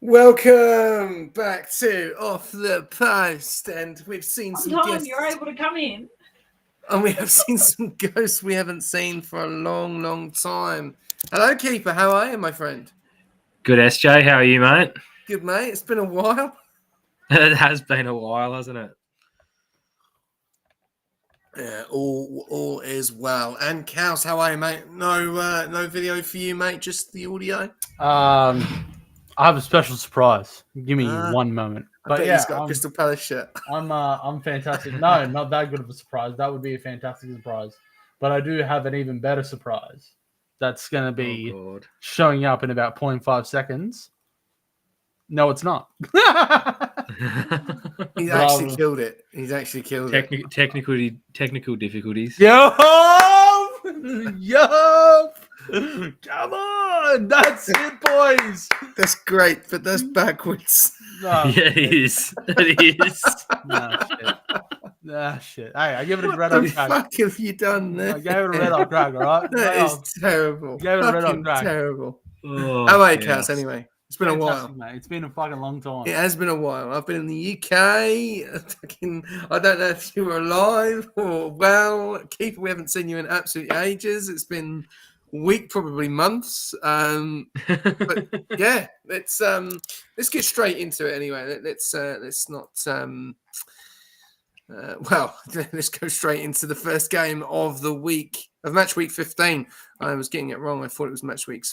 Welcome back to Off the Post, and we've seen some Tom, guests, you're able to come in. and we have seen some ghosts we haven't seen for a long, long time. Hello, Keeper. How are you, my friend? Good, SJ. How are you, mate? Good, mate. It's been a while. It has been a while, hasn't it? Yeah, all is well. And Cows, how are you, mate? No video for you, mate. Just the audio. I have a special surprise. Give me 1 moment. I bet he's got a Crystal Palace shirt. I'm fantastic. No, not that good of a surprise. That would be a fantastic surprise. But I do have an even better surprise. That's going to be showing up in about 0.5 seconds. No, it's not. He's actually killed it. He's actually killed it. Technical difficulties. Yo! Come on! That's it, boys! That's great, but that's backwards. No, yeah, it is. It is. Nah, shit. Hey, I give it a red hot crack. What the fuck have you done there? I gave it a red hot crack, all right? That is terrible. Gave it a red hot crack. Terrible. Oh, how about you, Cass, anyway? It's been fantastic, a while. Mate. It's been a fucking long time. It has been a while. I've been in the UK. I don't know if you were alive or well. Keeper, we haven't seen you in absolute ages. It's been a week, probably months. But yeah, let's get straight into it anyway. Let's not let's go straight into the first game of the week, of match week 15. I was getting it wrong. I thought it was match week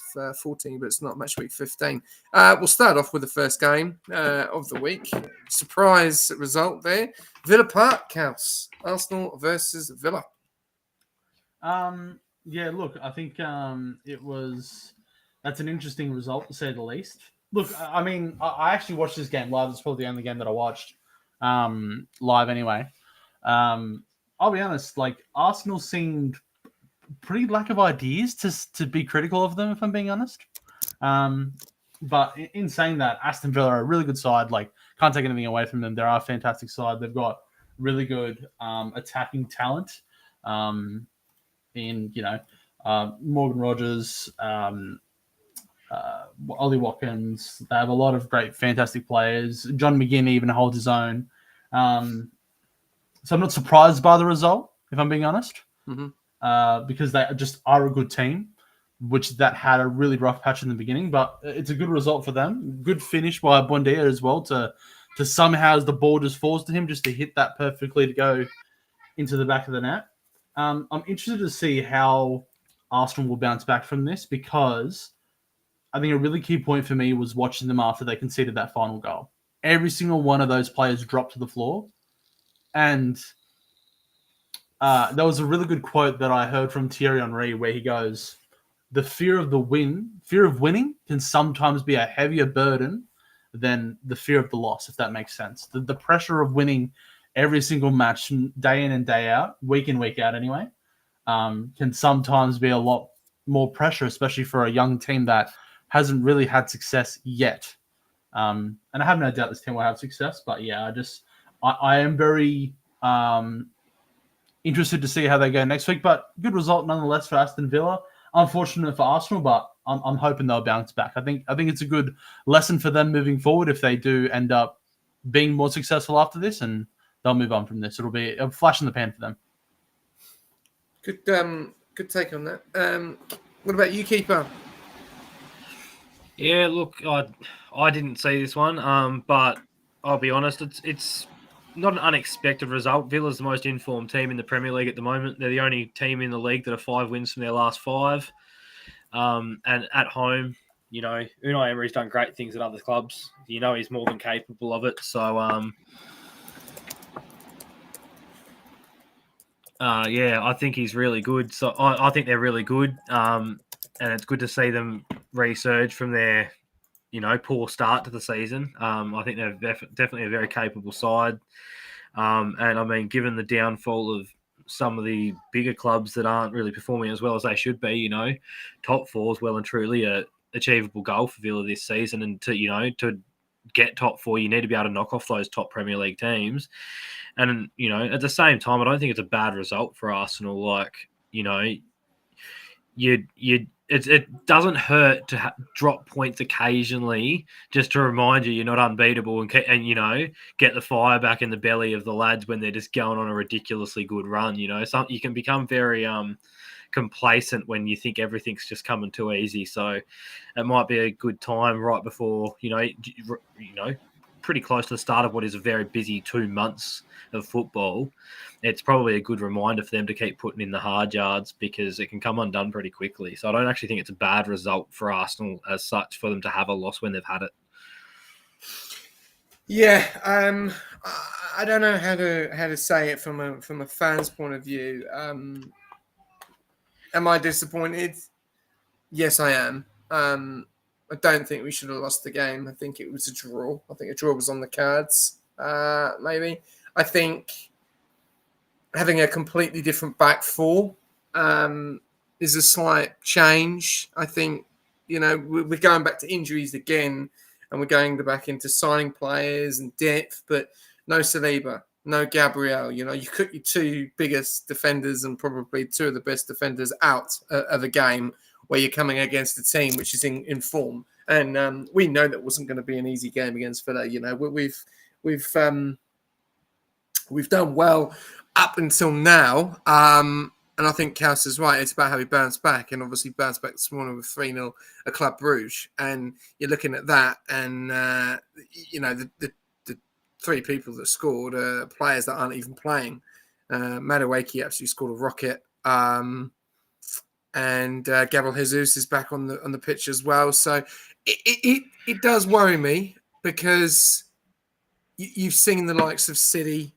14, but it's not match week 15. We'll start off with the first game of the week. Surprise result there. Villa Park House. Arsenal versus Villa. Yeah, look, I think that's an interesting result, to say the least. Look, I mean, I actually watched this game live. It's probably the only game that I watched live anyway. I'll be honest, like, Arsenal seemed pretty lack of ideas to be critical of them, if I'm being honest. But in saying that, Aston Villa are a really good side. Like, can't take anything away from them. They're a fantastic side. They've got really good attacking talent in, Morgan Rogers, Ollie Watkins. They have a lot of great, fantastic players. John McGinn even holds his own. So I'm not surprised by the result, if I'm being honest, because they just are a good team, which that had a really rough patch in the beginning. But it's a good result for them. Good finish by Buendia as well to somehow, as the ball just falls to him, just to hit that perfectly to go into the back of the net. I'm interested to see how Arsenal will bounce back from this, because I think a really key point for me was watching them after they conceded that final goal. Every single one of those players dropped to the floor. And there was a really good quote that I heard from Thierry Henry where he goes, the fear of winning can sometimes be a heavier burden than the fear of the loss, if that makes sense. The pressure of winning every single match, day in and day out, week in, week out anyway, can sometimes be a lot more pressure, especially for a young team that hasn't really had success yet. And I have no doubt this team will have success, but yeah, I am very interested to see how they go next week. But good result nonetheless for Aston Villa. Unfortunate for Arsenal, but I'm hoping they'll bounce back. I think it's a good lesson for them moving forward if they do end up being more successful after this, and they'll move on from this. It'll be a flash in the pan for them. Good take on that. What about you, Keeper? Yeah, look, I didn't see this one, but I'll be honest, it's not an unexpected result. Villa's the most informed team in the Premier League at the moment. They're the only team in the league that have 5 wins from their last 5. And at home, Unai Emery's done great things at other clubs. He's more than capable of it. So, I think he's really good. So I think they're really good. And it's good to see them resurge from their, poor start to the season. I think they're definitely a very capable side. And I mean, given the downfall of some of the bigger clubs that aren't really performing as well as they should be, top 4 is well and truly a achievable goal for Villa this season. And to get top 4, you need to be able to knock off those top Premier League teams. And, at the same time, I don't think it's a bad result for Arsenal. Like, it doesn't hurt to drop points occasionally just to remind you you're not unbeatable and get the fire back in the belly of the lads when they're just going on a ridiculously good run. So you can become very complacent when you think everything's just coming too easy. So it might be a good time right before pretty close to the start of what is a very busy 2 months of football. It's probably a good reminder for them to keep putting in the hard yards because it can come undone pretty quickly. So I don't actually think it's a bad result for Arsenal as such for them to have a loss when they've had it. Yeah, I don't know how to say it from a fan's point of view. Am I disappointed? Yes, I am. I don't think we should have lost the game. I think it was a draw. I think a draw was on the cards, maybe. I think having a completely different back four is a slight change. I think, we're going back to injuries again, and we're going back into signing players and depth, but no Saliba, no Gabriel. You cut your two biggest defenders and probably two of the best defenders out of a game where you're coming against a team which is in form. And we know that wasn't going to be an easy game against Villa. We've done well up until now. And I think Kaus is right. It's about how we bounce back, and obviously bounce back this morning with 3-0 at Club Brugge. And you're looking at that, and the three people that scored are players that aren't even playing. Matchweek absolutely scored a rocket, and Gabriel Jesus is back on the pitch as well. So it does worry me because you've seen the likes of City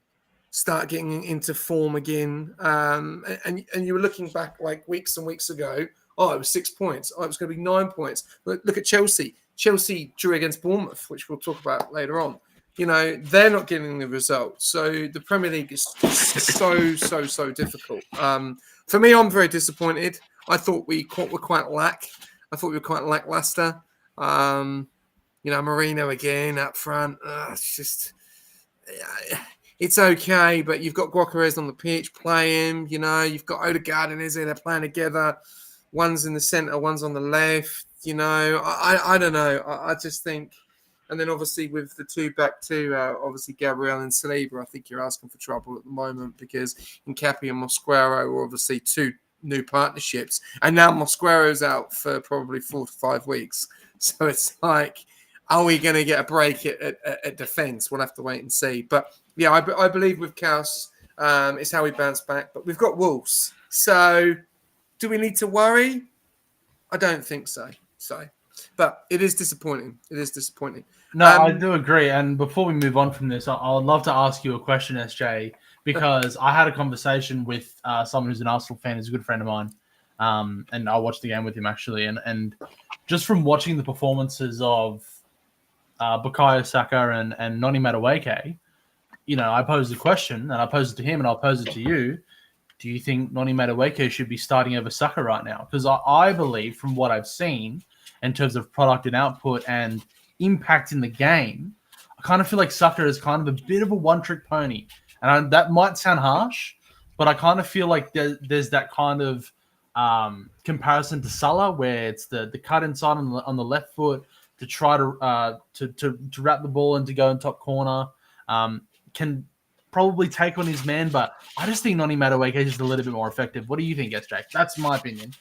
start getting into form again. And you were looking back like weeks and weeks ago. Oh, it was 6 points. Oh, it was going to be 9 points. Look at Chelsea. Chelsea drew against Bournemouth, which we'll talk about later on. They're not getting the result. So the Premier League is so difficult. For me, I'm very disappointed. I thought we were quite lackluster. Marino again up front. It's just... It's okay, but you've got Guacares on the pitch playing, you've got Odegaard and Eze, they're playing together. One's in the centre, one's on the left, I don't know. I just think, and then obviously with the two back two, obviously Gabriel and Saliba, I think you're asking for trouble at the moment because Nkappi and Mosquera are obviously two new partnerships. And now Mosquera's out for probably 4 to 5 weeks. So it's like, are we going to get a break at defence? We'll have to wait and see. But yeah, I believe with Kaus, it's how we bounce back. But we've got Wolves. So do we need to worry? I don't think so. But it is disappointing. No, I do agree. And before we move on from this, I would love to ask you a question, SJ, because I had a conversation with someone who's an Arsenal fan, who's a good friend of mine. And I watched the game with him, actually. And just from watching the performances of Bukayo Saka and Noni Madueke, I posed the question, and I posed it to him, and I'll pose it to you. Do you think Noni Madueke should be starting over Saka right now? Because I believe, from what I've seen, in terms of product and output and impact in the game, I kind of feel like Saka is kind of a bit of a one-trick pony. And that might sound harsh, but I kind of feel like there's that kind of comparison to Salah, where it's the cut inside on the left foot to try to wrap the ball and to go in top corner. Can probably take on his man, but I just think Noni Madueke is just a little bit more effective. What do you think, SJ? That's my opinion.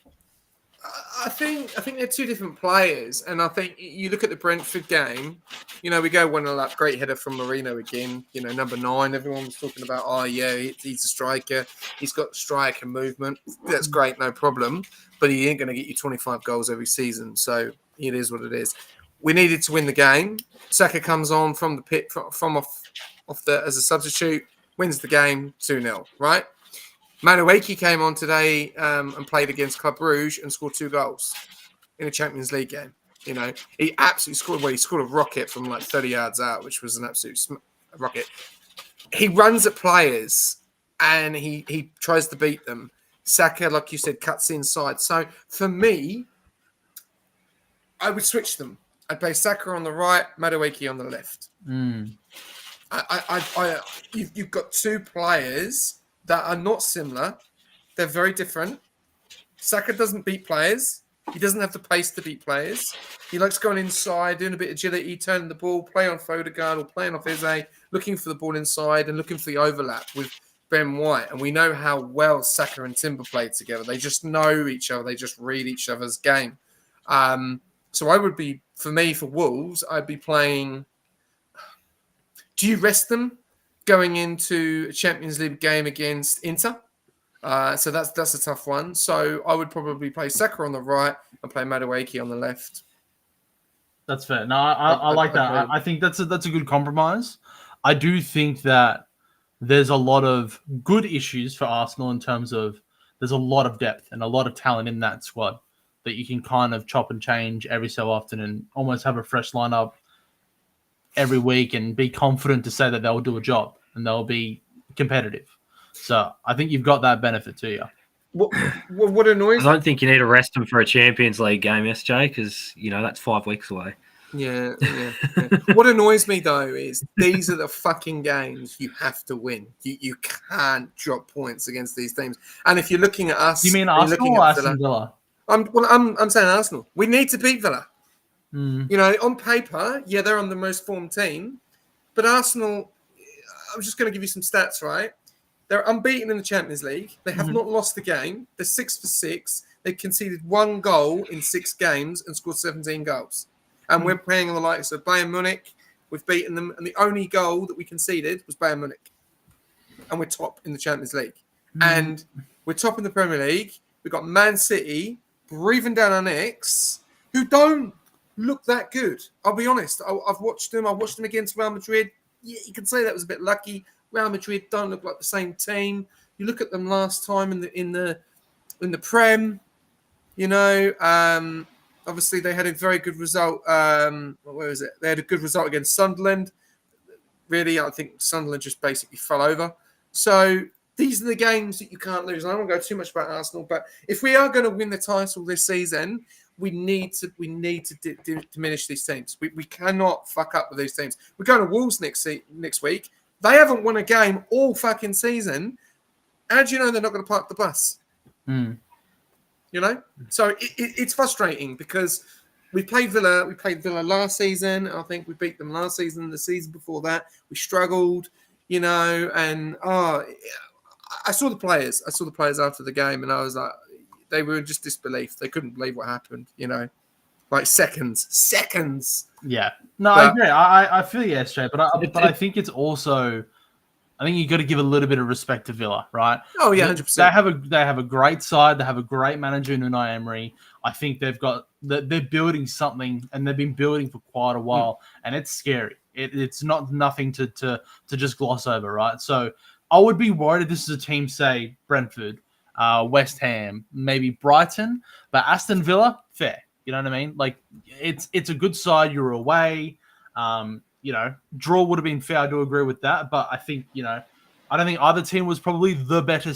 I think they're two different players, and I think you look at the Brentford game. We go 1-0 up, great header from Marino again. Number 9. Everyone was talking about, he's a striker. He's got striker movement. That's great, no problem. But he ain't going to get you 25 goals every season, so it is what it is. We needed to win the game. Saka comes on from the pit, from off as a substitute, wins the game 2-0, right? Madueke came on today and played against Club Brugge and scored 2 goals in a Champions League game. He absolutely scored. Well, he scored a rocket from like 30 yards out, which was an absolute rocket. He runs at players and he tries to beat them. Saka, like you said, cuts inside. So for me, I would switch them. I'd play Saka on the right, Madueke on the left. You've got 2 players that are not similar. They're very different. Saka doesn't beat players. He doesn't have the pace to beat players. He likes going inside, doing a bit of agility, turning the ball, play on Fodegaard or playing off Eze, looking for the ball inside and looking for the overlap with Ben White. And we know how well Saka and Timber play together. They just know each other. They just read each other's game. So I would be, for Wolves, I'd be playing... Do you rest them going into a Champions League game against Inter? So that's a tough one. So I would probably play Saka on the right and play Madueke on the left. That's fair. No, I like that. I think that's a good compromise. I do think that there's a lot of good issues for Arsenal in terms of there's a lot of depth and a lot of talent in that squad that you can kind of chop and change every so often and almost have a fresh lineup every week and be confident to say that they'll do a job and they'll be competitive. So I think you've got that benefit to you. What annoys? I don't think you need to rest them for a Champions League game, SJ, because that's 5 weeks away. Yeah. What annoys me though is these are the fucking games you have to win. You can't drop points against these teams. And if you're looking at us, you mean Arsenal or Aston Villa? I'm saying Arsenal. We need to beat Villa. On paper, yeah, they're on the most formed team, but Arsenal. I'm just going to give you some stats, right? They're unbeaten in the Champions League. They have not lost a game. They're 6 for 6. They conceded 1 goal in 6 games and scored 17 goals. And we're playing on the likes of Bayern Munich. We've beaten them. And the only goal that we conceded was Bayern Munich. And we're top in the Champions League. And we're top in the Premier League. We've got Man City breathing down our necks who don't look that good. I'll be honest. I've watched them. I watched them against Real Madrid. Yeah, you can say that was a bit lucky. Real Madrid don't look like the same team. You look at them last time in the Prem. Obviously they had a very good result. Where is it? They had a good result against Sunderland. Really, I think Sunderland just basically fell over. So these are the games that you can't lose. I don't want to go too much about Arsenal, but if we are going to win the title this season, we need to diminish these teams. We cannot fuck up with these teams. We're going to Wolves next week. They haven't won a game all fucking season. How do you know they're not going to park the bus? So it's frustrating because we played Villa. We played Villa last season. I think we beat them last season. The season before that, we struggled. And I saw the players. I saw the players after the game, and I was like, they were in just disbelief. They couldn't believe what happened. Like seconds. Yeah. No, I agree. I feel you, SJ, but I think it's also, I think you got to give a little bit of respect to Villa, right? Oh yeah, 100%. They have a great side. They have a great manager in Unai Emery. I think they're building something, and they've been building for quite a while, and it's scary. It's not nothing to just gloss over, right? So I would be worried if this is a team, say Brentford, West Ham, maybe Brighton, but Aston Villa, fair. You know what I mean? Like it's a good side. You're away. Draw would have been fair. I do agree with that, but I think I don't think either team was probably the better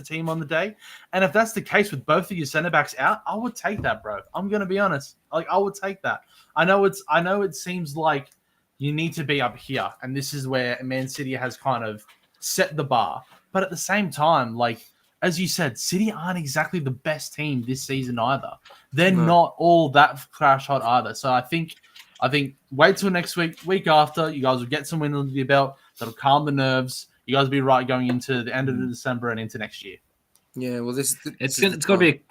team on the day. And if that's the case with both of your centre backs out, I would take that, bro. I'm gonna be honest. Like I would take that. I know it seems like you need to be up here, and this is where Man City has kind of set the bar. But at the same time, like as you said, City aren't exactly the best team this season either. They're not all that crash hot either. So I think wait till next week after, you guys will get some win under your belt. That'll calm the nerves. You guys will be right going into the end of December and into next year. Yeah, well, it's got to be a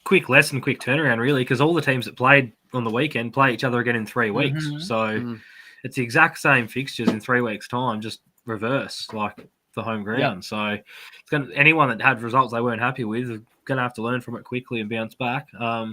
quick lesson, quick turnaround, really, because all the teams that played on the weekend play each other again in 3 weeks. So it's the exact same fixtures in 3 weeks' time, just reverse, like the home ground. So anyone that had results they weren't happy with are going to have to learn from it quickly and bounce back. I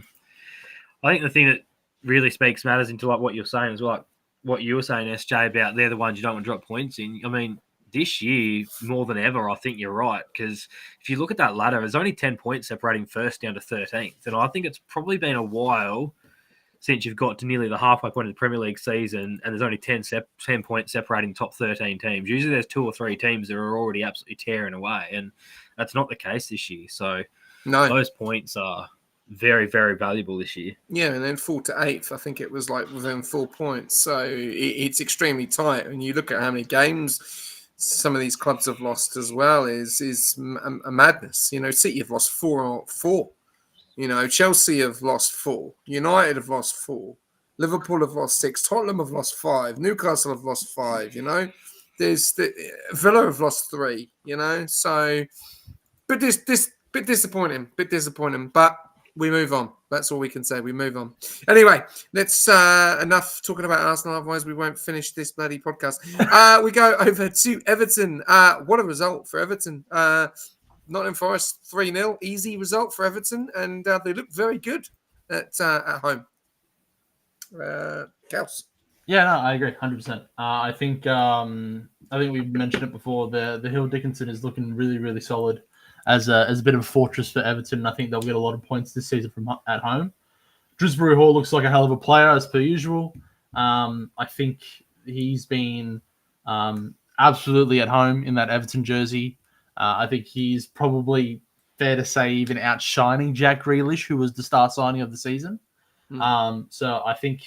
think the thing that really speaks matters into like what you're saying as well, like what you were saying, SJ, about they're the ones you don't want to drop points in. I mean, this year, more than ever, I think you're right, because if you look at that ladder, there's only 10 points separating first down to 13th. And I think it's probably been a while since you've got to nearly the halfway point of the Premier League season and there's only 10 points separating top 13 teams. Usually there's 2 or 3 teams that are already absolutely tearing away, and that's not the case this year. So those points are very, very valuable this year. Yeah, and then 4th to 8th, I think it was like within 4 points. So it's extremely tight. And you look at how many games some of these clubs have lost as well is a madness. City have lost 4 You know, Chelsea have lost 4. United have lost 4. Liverpool have lost 6. Tottenham have lost 5. Newcastle have lost 5. You know, Villa have lost 3. You know, so bit disappointing. But we move on. That's all we can say. We move on. Anyway, let's enough talking about Arsenal. Otherwise, we won't finish this bloody podcast. We go over to Everton. What a result for Everton. Nottingham Forest 3-0. Easy result for Everton, and they look very good at home. Kels. Yeah, no, I agree, 100%. I think we mentioned it before. The Hill Dickinson is looking really, really solid as a bit of a fortress for Everton. And I think they'll get a lot of points this season from at home. Dewsbury Hall looks like a hell of a player as per usual. I think he's been absolutely at home in that Everton jersey. I think he's probably, fair to say, even outshining Jack Grealish, who was the star signing of the season. So I think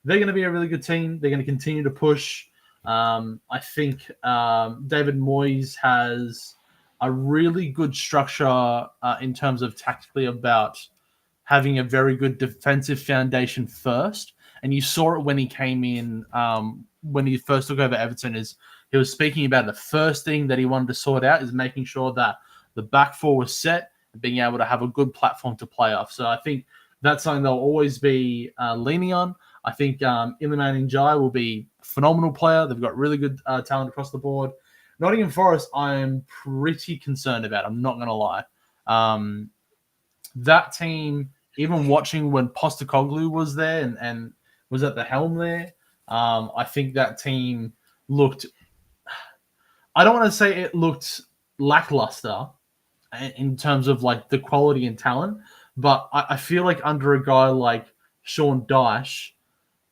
they're going to be a really good team. They're going to continue to push. I think David Moyes has a really good structure in terms of tactically about having a very good defensive foundation first. And you saw it when he came in, when he first took over Everton, is he was speaking about the first thing that he wanted to sort out is making sure that the back four was set and being able to have a good platform to play off. So I think that's something they'll always be leaning on. I think Iliman Ndiaye will be a phenomenal player. They've got really good talent across the board. Nottingham Forest, I am pretty concerned about. I'm not going to lie. That team, even watching when Postecoglou was there and was at the helm there, I think that team looked... I don't want to say it looked lackluster in terms of like the quality and talent, but I feel like under a guy like Sean Dyche,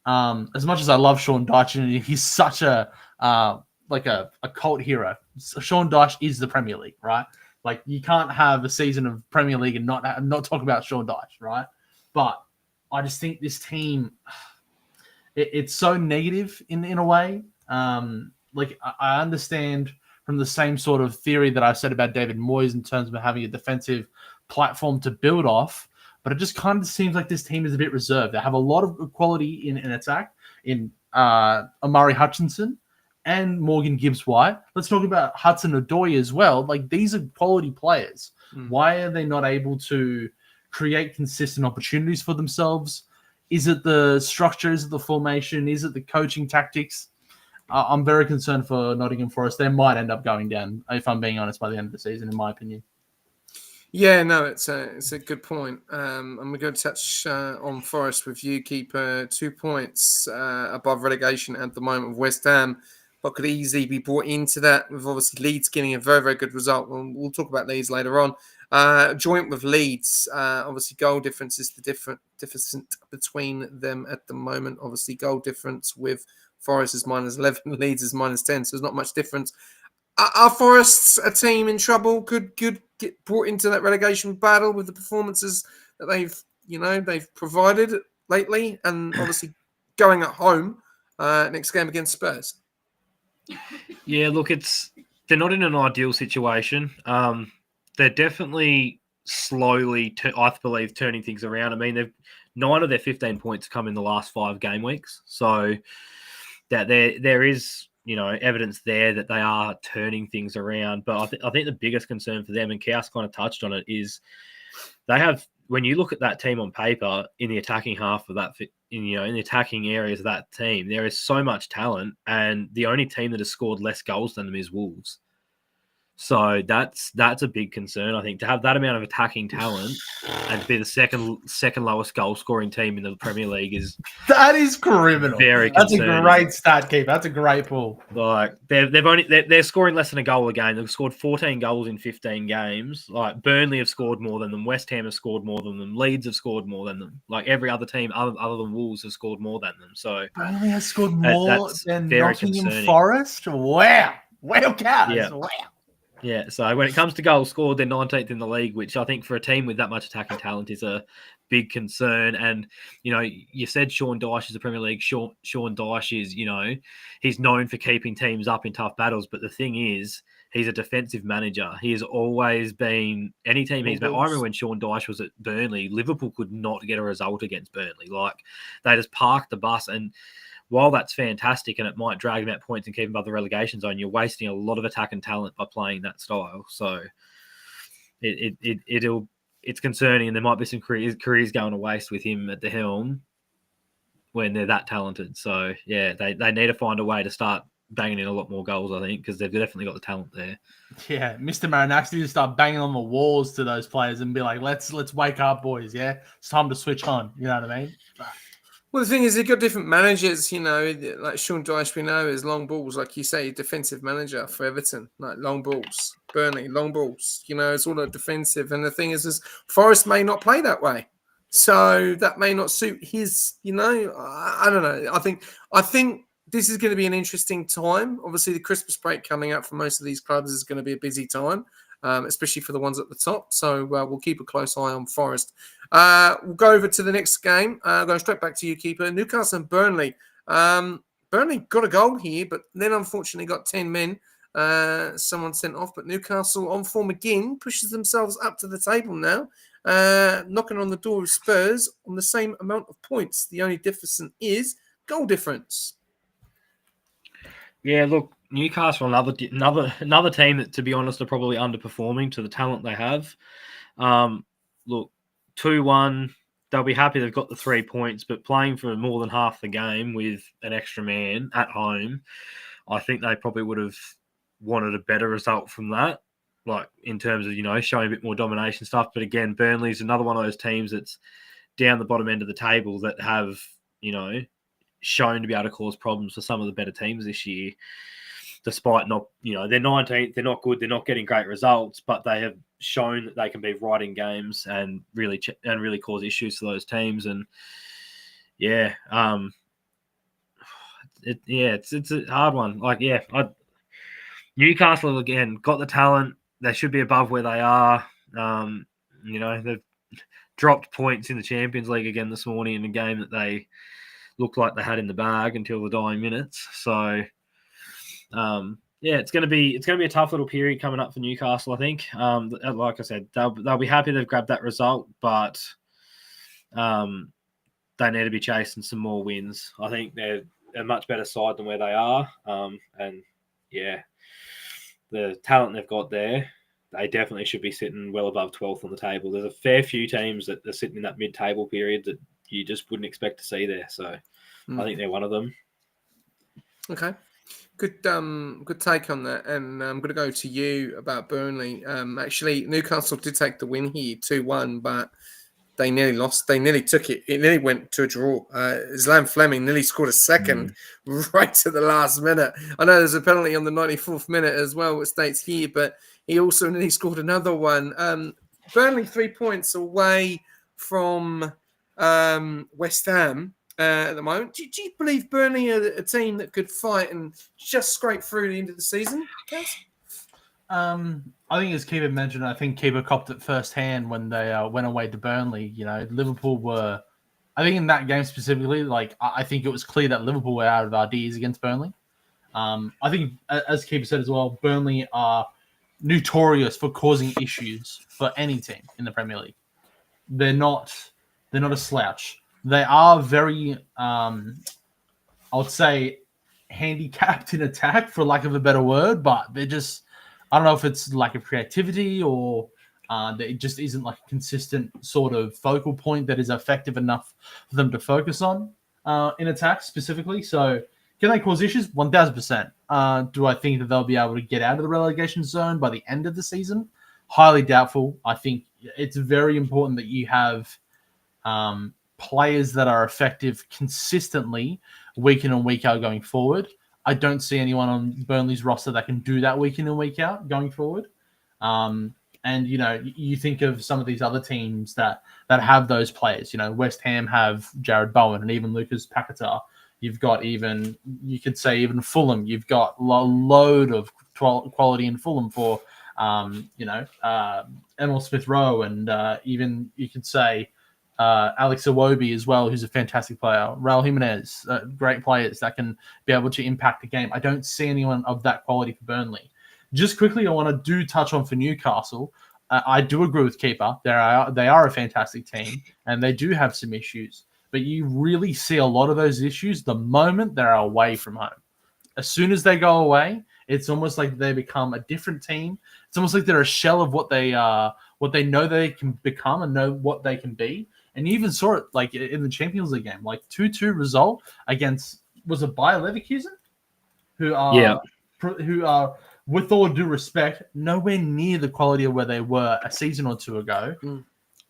as much as I love Sean Dyche, and he's such a cult hero. Sean Dyche is the Premier League, right? Like you can't have a season of Premier League and not talk about Sean Dyche, right? But I just think this team, it's so negative in a way. I understand from the same sort of theory that I said about David Moyes in terms of having a defensive platform to build off, but it just kind of seems like this team is a bit reserved. They have a lot of quality in attack in Amari Hutchinson and Morgan Gibbs-White. Let's talk about Hudson-Odoi as well. Like, these are quality players. Why are they not able to create consistent opportunities for themselves? Is it the structure? Is it the formation? Is it the coaching tactics? I'm very concerned for Nottingham Forest. They might end up going down, if I'm being honest, by the end of the season, in my opinion. Yeah, no, it's a good point. And we're going to touch on Forest with you, keeper 2 points above relegation at the moment with West Ham, but could easily be brought into that with obviously Leeds getting a very, very good result. We'll talk about Leeds later on. Joint with Leeds, obviously goal difference is the difference between them at the moment. Obviously goal difference with Forest is -11, Leeds is -10, so there's not much difference. Are Forests a team in trouble? Could get brought into that relegation battle with the performances that they've provided lately, and obviously going at home next game against Spurs? Yeah, look, they're not in an ideal situation. They're definitely slowly, I believe, turning things around. I mean, 9 of their 15 points come in the last 5 game weeks, so that there is, evidence there that they are turning things around. But I think the biggest concern for them, and Chaos kind of touched on it, is they have, when you look at that team on paper in the attacking half of that, in the attacking areas of that team, there is so much talent, and the only team that has scored less goals than them is Wolves. So that's a big concern, I think, to have that amount of attacking talent and to be the second lowest goal scoring team in the Premier League is criminal. Very That's concerning. a great stat, Keith. That's a great pull. Like they're scoring less than a goal a game. They've scored 14 goals in 15 games. Like Burnley have scored more than them. West Ham have scored more than them. Leeds have scored more than them. Like every other team other than Wolves have scored more than them. So Burnley has scored more than Nottingham concerning. Forest. Wow, cows. Yeah. Wow. Yeah, so when it comes to goals scored, they're 19th in the league, which I think for a team with that much attacking talent is a big concern. And, you said Sean Dyche is the Premier League. Sean Dyche is, he's known for keeping teams up in tough battles. But the thing is, he's a defensive manager. He has always been any team he's met. I remember when Sean Dyche was at Burnley, Liverpool could not get a result against Burnley. Like they just parked the bus. And while that's fantastic and it might drag them out points and keep them above the relegation zone, you're wasting a lot of attack and talent by playing that style. So it's concerning, and there might be some careers going to waste with him at the helm when they're that talented. So yeah, they need to find a way to start banging in a lot more goals, I think, because they've definitely got the talent there. Yeah, Mr. Marinakis needs to start banging on the walls to those players and be like, let's wake up, boys, yeah? It's time to switch on, you know what I mean? Well, the thing is, they've got different managers, like Sean Dyche, we know, is long balls, like you say, defensive manager for Everton, like long balls. Burnley, long balls, it's all a defensive. And the thing is Forest may not play that way. So that may not suit his, I don't know. I think this is going to be an interesting time. Obviously, the Christmas break coming up for most of these clubs is going to be a busy time, especially for the ones at the top. So we'll keep a close eye on Forest. We'll go over to the next game. Going straight back to you, keeper. Newcastle and Burnley. Burnley got a goal here, but then unfortunately got 10 men. Someone sent off, but Newcastle on form again, pushes themselves up to the table now, knocking on the door of Spurs on the same amount of points. The only difference is goal difference. Yeah, look, Newcastle, another team that, to be honest, are probably underperforming to the talent they have. Look, 2-1, they'll be happy they've got the 3 points, but playing for more than half the game with an extra man at home, I think they probably would have wanted a better result from that, like in terms of, showing a bit more domination stuff. But again, Burnley's another one of those teams that's down the bottom end of the table that have, shown to be able to cause problems for some of the better teams this year, despite not, they're 19th, they're not good, they're not getting great results, but they have shown that they can be right in games and really cause issues for those teams. And yeah, it's a hard one. Like, yeah, Newcastle again got the talent. They should be above where they are. They've dropped points in the Champions League again this morning in a game that they looked like they had in the bag until the dying minutes. So, it's going to be a tough little period coming up for Newcastle, I think. Like I said, they'll be happy they've grabbed that result, but they need to be chasing some more wins. I think they're a much better side than where they are. And yeah, the talent they've got there, they definitely should be sitting well above 12th on the table. There's a fair few teams that are sitting in that mid-table period that you just wouldn't expect to see there. So I think they're one of them. Okay. Good take on that. And I'm going to go to you about Burnley. Actually, Newcastle did take the win here, 2-1, but they nearly lost. They nearly took it. It nearly went to a draw. Islam Fleming nearly scored a second right to the last minute. I know there's a penalty on the 94th minute as well, it states here, but he also nearly scored another one. Burnley 3 points away from West Ham at the moment. Do you believe Burnley are a team that could fight and just scrape through the end of the season, Kaz? I think, as Keeper mentioned, I think Keeper copped it firsthand when they went away to Burnley. Liverpool were, I think in that game specifically, I think it was clear that Liverpool were out of ideas against Burnley. I think, as Keeper said as well, Burnley are notorious for causing issues for any team in the Premier League. They're not a slouch. They are very, I would say, handicapped in attack, for lack of a better word, but they're just, I don't know if it's lack of creativity or that it just isn't like a consistent sort of focal point that is effective enough for them to focus on in attack specifically. So can they cause issues? 1,000%. Do I think that they'll be able to get out of the relegation zone by the end of the season? Highly doubtful. I think it's very important that you have players that are effective consistently week in and week out going forward. I don't see anyone on Burnley's roster that can do that week in and week out going forward. And, you think of some of these other teams that have those players. West Ham have Jared Bowen and even Lucas Paquetá. You've got even Fulham. You've got a load of quality in Fulham for, Emil Smith-Rowe and even you could say Alex Iwobi as well, who's a fantastic player. Raul Jimenez, great players that can be able to impact the game. I don't see anyone of that quality for Burnley. Just quickly, I want to touch on for Newcastle. I do agree with Keeper. They are a fantastic team, and they do have some issues. But you really see a lot of those issues the moment they're away from home. As soon as they go away, it's almost like they become a different team. It's almost like they're a shell of what they know they can become and know what they can be. And you even saw it like in the Champions League game, like 2-2 result against, was it Bayer Leverkusen? Who are, with all due respect, nowhere near the quality of where they were a season or two ago.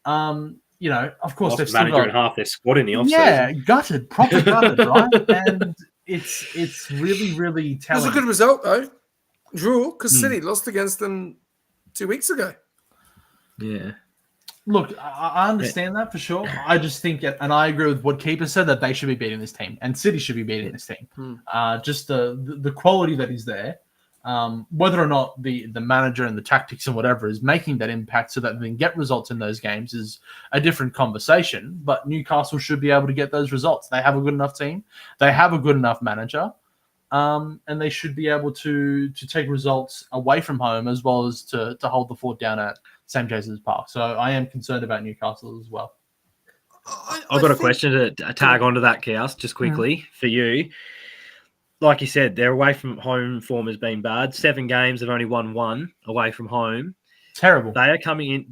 Of course, they've manager and half their squad in the offseason. Yeah, proper gutted, right? And it's really, really telling. It was a good result though. Draw, because City lost against them 2 weeks ago. Yeah. Look, I understand that for sure. I just think, and I agree with what Keeper said, that they should be beating this team, and City should be beating this team. Just the quality that is there, whether or not the manager and the tactics and whatever is making that impact so that they can get results in those games is a different conversation. But Newcastle should be able to get those results. They have a good enough team. They have a good enough manager. And they should be able to take results away from home as well as to hold the fort down at St. James's Park. So I am concerned about Newcastle as well. I've got a question to tag onto that, Chaos, just quickly for you. Like you said, their away from home form has been bad. 7 games, they've only won 1 away from home. Terrible. They are coming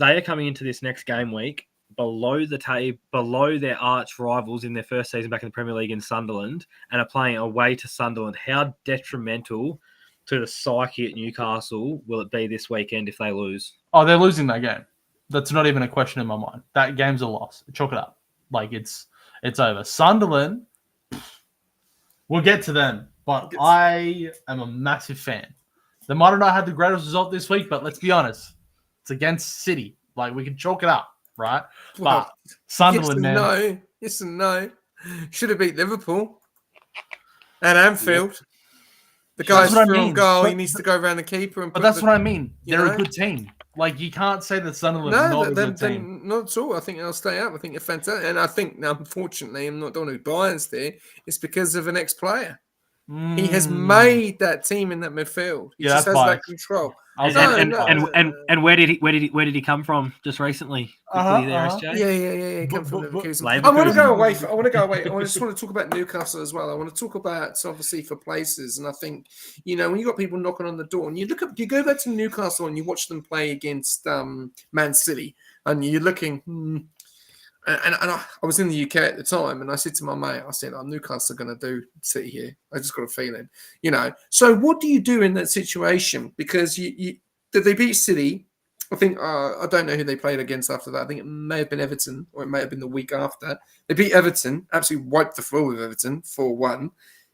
into this next game week below their arch rivals in their first season back in the Premier League in Sunderland, and are playing away to Sunderland. How detrimental to the psyche at Newcastle will it be this weekend if they lose? Oh, they're losing that game. That's not even a question in my mind. That game's a loss. Chalk it up. Like it's over. Sunderland, we'll get to them, but I am a massive fan. They might have not had the greatest result this week, but let's be honest, it's against City. Like we can chalk it up, right? But Sunderland, yes and no. Should have beat Liverpool at Anfield. Yeah. The guy's through on goal. He needs to go around the keeper. But that's what I mean. They're a good team. Like, you can't say that Sunderland is not a good team. Not at all. I think they'll stay up. I think they're fantastic. And I think, unfortunately, I'm not doing any bias there. It's because of an ex-player. He has made that team in that midfield. He just has that control. And where did he come from just recently? SJ? Yeah. He came from Leverkusen. I want to go away. I just want to talk about Newcastle as well. I want to talk about obviously for places, and I think when you got people knocking on the door, and you go back to Newcastle and you watch them play against Man City, and you're looking. And I was in the UK at the time, and I said to my mate, I said, Newcastle are going to do City here. I just got a feeling, So what do you do in that situation? Because did they beat City? I think, I don't know who they played against after that. I think it may have been Everton, or it may have been the week after. They beat Everton, absolutely wiped the floor with Everton 4-1.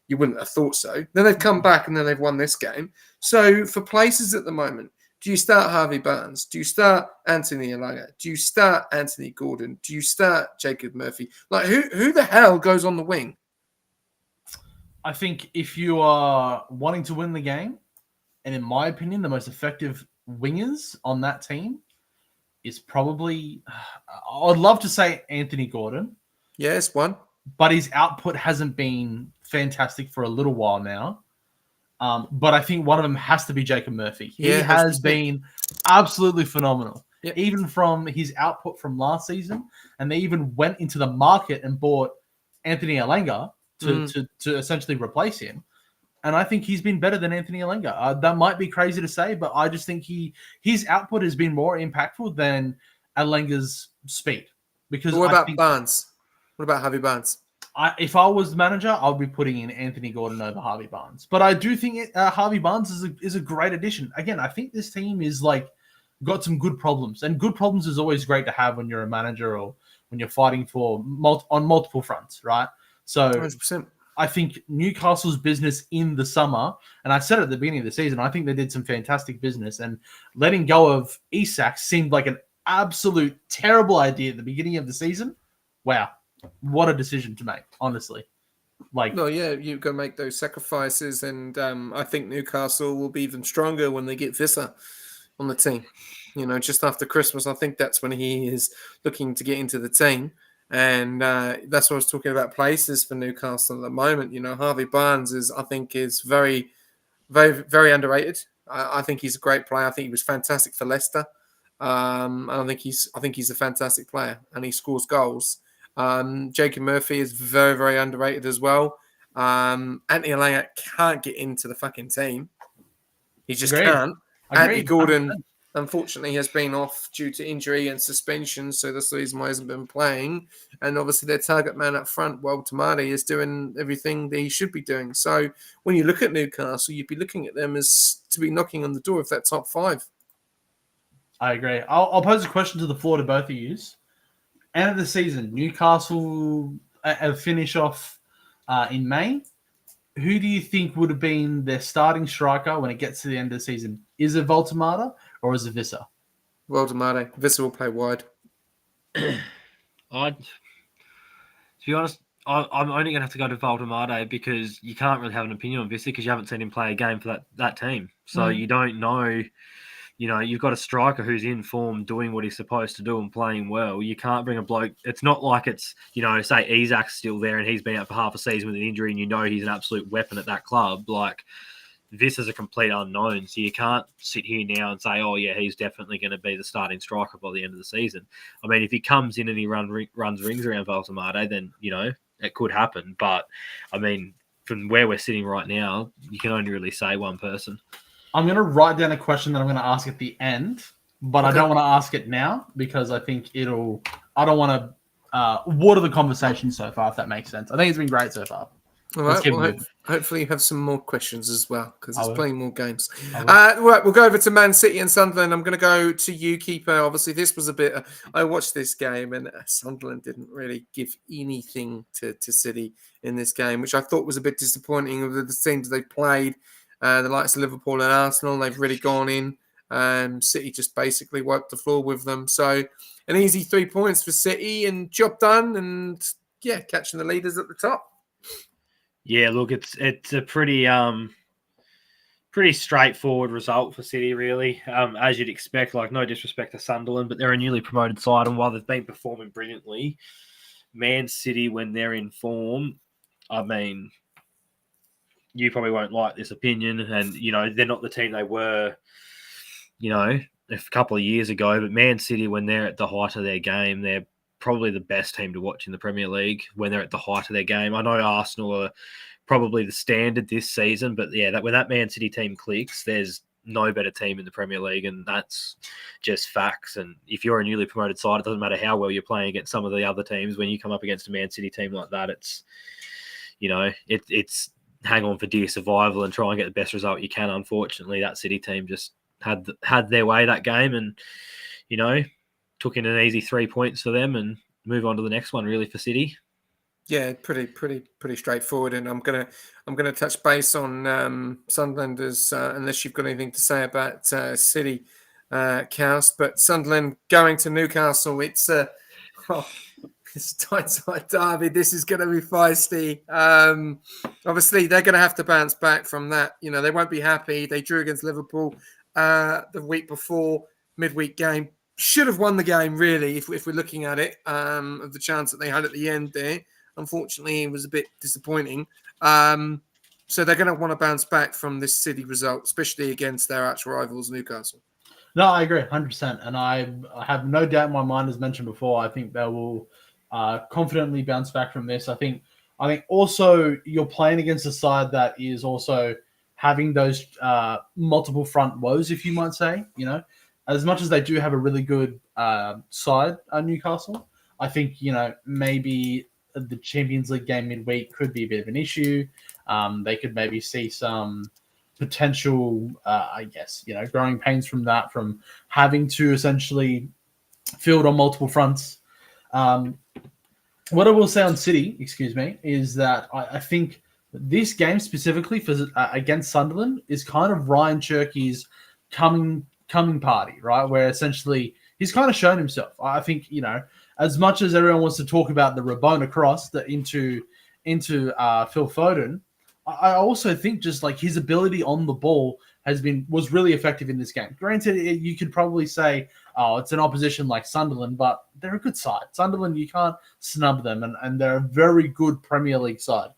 You wouldn't have thought so. Then they've come back, and then they've won this game. So for places at the moment, do you start Harvey Barnes? Do you start Anthony Elanga? Do you start Anthony Gordon? Do you start Jacob Murphy? Like, who the hell goes on the wing? I think if you are wanting to win the game, and in my opinion, the most effective wingers on that team is probably, I'd love to say Anthony Gordon. Yes, one. But his output hasn't been fantastic for a little while now. But I think one of them has to be Jacob Murphy. He has been absolutely phenomenal. Yep. Even from his output from last season. And they even went into the market and bought Anthony Elanga to essentially replace him. And I think he's been better than Anthony Elanga. That might be crazy to say, but I just think his output has been more impactful than Elanga's speed. Because what about Barnes? What about Harvey Barnes? If I was the manager, I'll be putting in Anthony Gordon over Harvey Barnes. But I do think Harvey Barnes is a great addition. Again, I think this team is got some good problems. And good problems is always great to have when you're a manager or when you're fighting for on multiple fronts, right? So 100%. I think Newcastle's business in the summer, and I said it at the beginning of the season, I think they did some fantastic business. And letting go of Isak seemed like an absolute terrible idea at the beginning of the season. Wow. What a decision to make, honestly. You've got to make those sacrifices, and I think Newcastle will be even stronger when they get Visser on the team. Just after Christmas, I think that's when he is looking to get into the team, and that's what I was talking about. Places for Newcastle at the moment. Harvey Barnes is very, very, very underrated. I think he's a great player. I think he was fantastic for Leicester. And I think he's a fantastic player, and he scores goals. Jacob Murphy is very, very underrated as well. Anthony Elanga can't get into the fucking team. He just can't. Anthony Gordon, 100%. Unfortunately, has been off due to injury and suspension, so that's the reason why he hasn't been playing. And obviously, their target man up front, Tamade, is doing everything that he should be doing. So when you look at Newcastle, you'd be looking at them as to be knocking on the door of that top 5. I agree. I'll pose a question to the floor to both of you. End of the season, Newcastle finish off in May. Who do you think would have been their starting striker when it gets to the end of the season? Is it Voltemade or is it Visser? Voltemade. Visser will play wide. To be honest, I'm only going to have to go to Voltemade because you can't really have an opinion on Visser because you haven't seen him play a game for that team. So you don't know. You know, you've got a striker who's in form, doing what he's supposed to do and playing well. You can't bring a bloke. It's not like it's, say Isak's still there and he's been out for half a season with an injury and he's an absolute weapon at that club. Like, this is a complete unknown. So you can't sit here now and say, oh, yeah, he's definitely going to be the starting striker by the end of the season. I mean, if he comes in and he runs rings around Voltemade, then, it could happen. But, I mean, from where we're sitting right now, you can only really say one person. I'm going to write down a question that I'm going to ask at the end, but okay. I don't want to ask it now because I think I don't want to water the conversation so far, if that makes sense. I think it's been great so far. All right. Well, hopefully you have some more questions as well because there's plenty more games. Right, we'll go over to Man City and Sunderland. I'm going to go to you, Keeper. Obviously, this was a bit... I watched this game and Sunderland didn't really give anything to City in this game, which I thought was a bit disappointing of the teams they played. The likes of Liverpool and Arsenal, they've really gone in. City just basically wiped the floor with them. So an easy 3 points for City and job done. And yeah, catching the leaders at the top. Yeah, look, it's a pretty straightforward result for City, really. As you'd expect, like no disrespect to Sunderland, but they're a newly promoted side, and while they've been performing brilliantly, Man City, when they're in form, I mean, you probably won't like this opinion, and they're not the team they were, a couple of years ago. But Man City, when they're at the height of their game, they're probably the best team to watch in the Premier League when they're at the height of their game. I know Arsenal are probably the standard this season, but yeah, when that Man City team clicks, there's no better team in the Premier League, and that's just facts. And if you're a newly promoted side, it doesn't matter how well you're playing against some of the other teams. When you come up against a Man City team like that, it's it's hang on for dear survival and try and get the best result you can. Unfortunately, that City team just had their way that game, and took in an easy 3 points for them and move on to the next one. Really for City. Yeah, pretty straightforward. And I'm gonna touch base on Sunderland unless you've got anything to say about City, Cass. But Sunderland going to Newcastle, it's Tyneside derby. This is going to be feisty. Obviously, they're going to have to bounce back from that. They won't be happy. They drew against Liverpool the week before, midweek game. Should have won the game, really, if we're looking at it, of the chance that they had at the end there. Unfortunately, it was a bit disappointing. So they're going to want to bounce back from this City result, especially against their arch rivals, Newcastle. No, I agree, 100%. And I have no doubt in my mind, as mentioned before, I think they will confidently bounce back from this. I think also you're playing against a side that is also having those multiple front woes, if you might say. As much as they do have a really good side, Newcastle, I think maybe the Champions League game midweek could be a bit of an issue. They could maybe see some potential, growing pains from that, from having to essentially field on multiple fronts. What I will say on City, is that I think this game specifically for against Sunderland is kind of Ryan Cherky's coming party, right? Where essentially he's kind of shown himself. I think as much as everyone wants to talk about the Rabona cross into Phil Foden, I also think just like his ability on the ball was really effective in this game. Granted, you could probably say, oh, it's an opposition like Sunderland, but they're a good side. Sunderland, you can't snub them, and they're a very good Premier League side.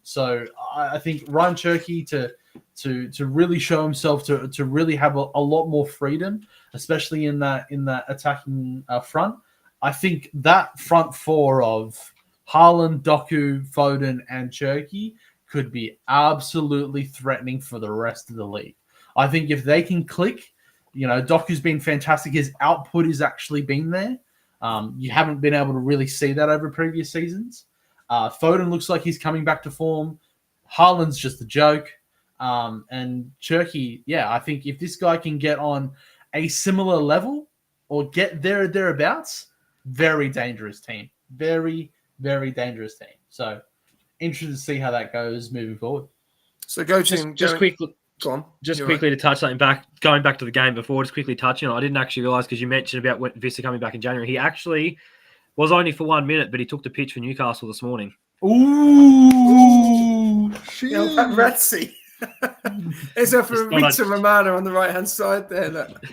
So I think Ryan Cherky to really show himself, to really have a lot more freedom, especially in that attacking front. I think that front four of Haaland, Doku, Foden, and Cherky could be absolutely threatening for the rest of the league. I think if they can click, Doku's been fantastic. His output has actually been there. You haven't been able to really see that over previous seasons. Foden looks like he's coming back to form. Haaland's just a joke. And Cherky, I think if this guy can get on a similar level or get there or thereabouts, very dangerous team. Very, very dangerous team. So interested to see how that goes moving forward. So quickly. Go on. Just quickly to touch something going back to the game before, just quickly touching on, I didn't actually realise, because you mentioned about Vista coming back in January. He actually was only for 1 minute, but he took the pitch for Newcastle this morning. Ooh! That Ratsy. It's a for Victor Romano on the right-hand side there. Look.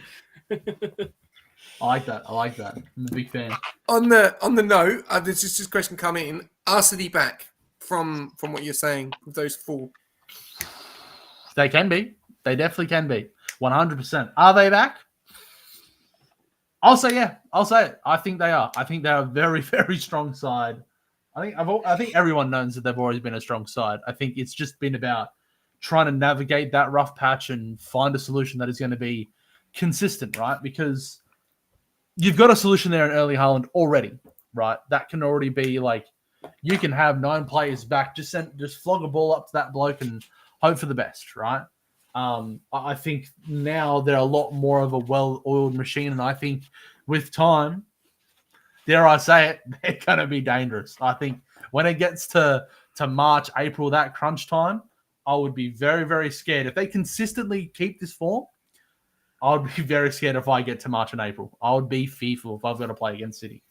I like that. I'm a big fan. On the note, there's just this question come in. Are City back from what you're saying with those four? They can be. They definitely can be. 100%. Are they back? I'll say yeah. I'll say it. I think they are. I think they're a very, very strong side. I think everyone knows that they've always been a strong side. I think it's just been about trying to navigate that rough patch and find a solution that is going to be consistent, right? Because you've got a solution there in Erling Haaland already, right? That can already be like, you can have 9 players back. Just flog a ball up to that bloke and hope for the best, right? I think now they're a lot more of a well-oiled machine, and I think with time, dare I say it, they're going to be dangerous. I think when it gets to March, April, that crunch time, I would be very, very scared. If they consistently keep this form, I would be very scared if I get to March and April. I would be fearful if I've got to play against City.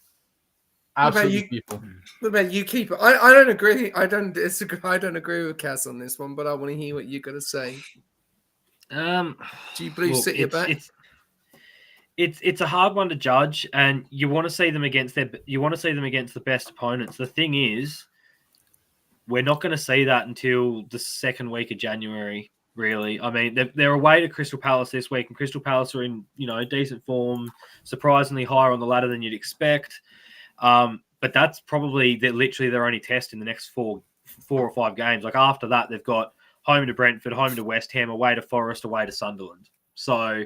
Absolutely fearful. What about you, keeper? I don't agree. I don't disagree. I don't agree with Cass on this one, but I want to hear what you got to say. Do you believe City are back? It's a hard one to judge, and you want to see them against the best opponents. The thing is, we're not going to see that until the second week of January. Really, I mean, they're away to Crystal Palace this week, and Crystal Palace are in decent form, surprisingly higher on the ladder than you'd expect. But that's probably literally their only test in the next four or five games. Like after that, they've got home to Brentford, home to West Ham, away to Forest, away to Sunderland. So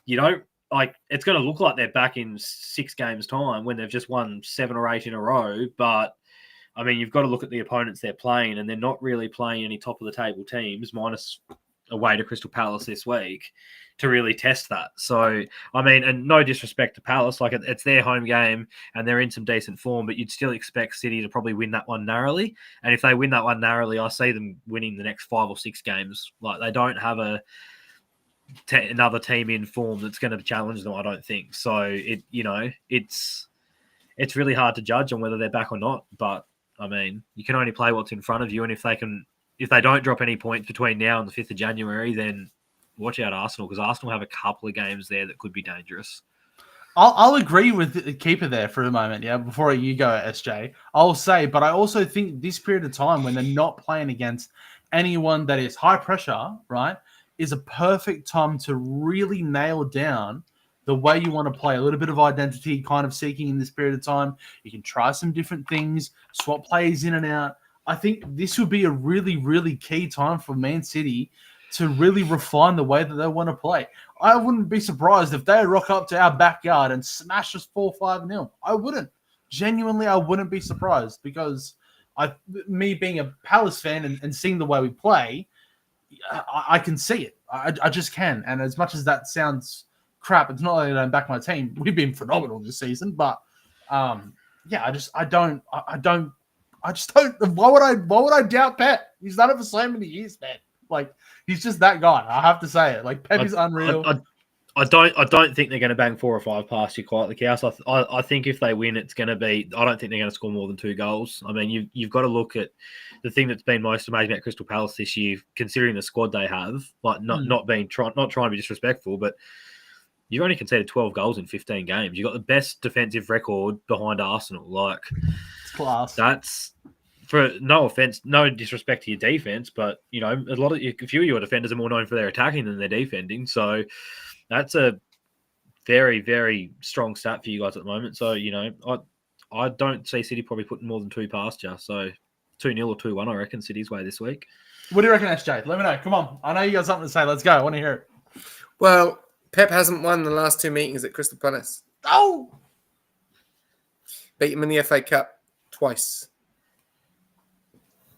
it's going to look like they're back in 6 games' time when they've just won 7 or 8 in a row. But I mean, you've got to look at the opponents they're playing, and they're not really playing any top of the table teams, minus away to Crystal Palace this week, to really test that. So, I mean, and no disrespect to Palace, like it's their home game and they're in some decent form, but you'd still expect City to probably win that one narrowly. And if they win that one narrowly, I see them winning the next 5 or 6 games. Like they don't have another team in form that's going to challenge them, I don't think. So it's really hard to judge on whether they're back or not. But I mean, you can only play what's in front of you, and if they don't drop any points between now and the 5th of January, then watch out Arsenal, because Arsenal have a couple of games there that could be dangerous. I'll agree with the keeper there for a moment, before you go, SJ. I'll say, but I also think this period of time when they're not playing against anyone that is high pressure, right, is a perfect time to really nail down the way you want to play. A little bit of identity kind of seeking in this period of time. You can try some different things, swap players in and out. I think this would be a really, really key time for Man City to really refine the way that they want to play. I wouldn't be surprised if they rock up to our backyard and smash us 4-5-0. I wouldn't. Genuinely, I wouldn't be surprised, because me being a Palace fan and seeing the way we play, I can see it. I just can. And as much as that sounds crap, it's not like I don't back my team. We've been phenomenal this season, but I just don't. Why would I doubt Pep? He's done it for so many years, man. Like, he's just that guy. I have to say it. Like, Pep is unreal. I don't think they're going to bang 4 or 5 past you quietly, Chaos. I think if they win, it's going to be. I don't think they're going to score more than 2 goals. I mean, you've got to look at the thing that's been most amazing about Crystal Palace this year, considering the squad they have. Like, not trying to be disrespectful, but you've only conceded 12 goals in 15 games. You've got the best defensive record behind Arsenal. Like, it's class. for no offense, no disrespect to your defense, but a few of your defenders are more known for their attacking than their defending. So that's a very, very strong stat for you guys at the moment. So I don't see City probably putting more than 2 past you. So 2-0 or 2-1, I reckon City's way this week. What do you reckon, SJ? Let me know. Come on. I know you got something to say. Let's go. I want to hear it. Well, Pep hasn't won the last 2 meetings at Crystal Palace. Oh! Beat him in the FA Cup twice.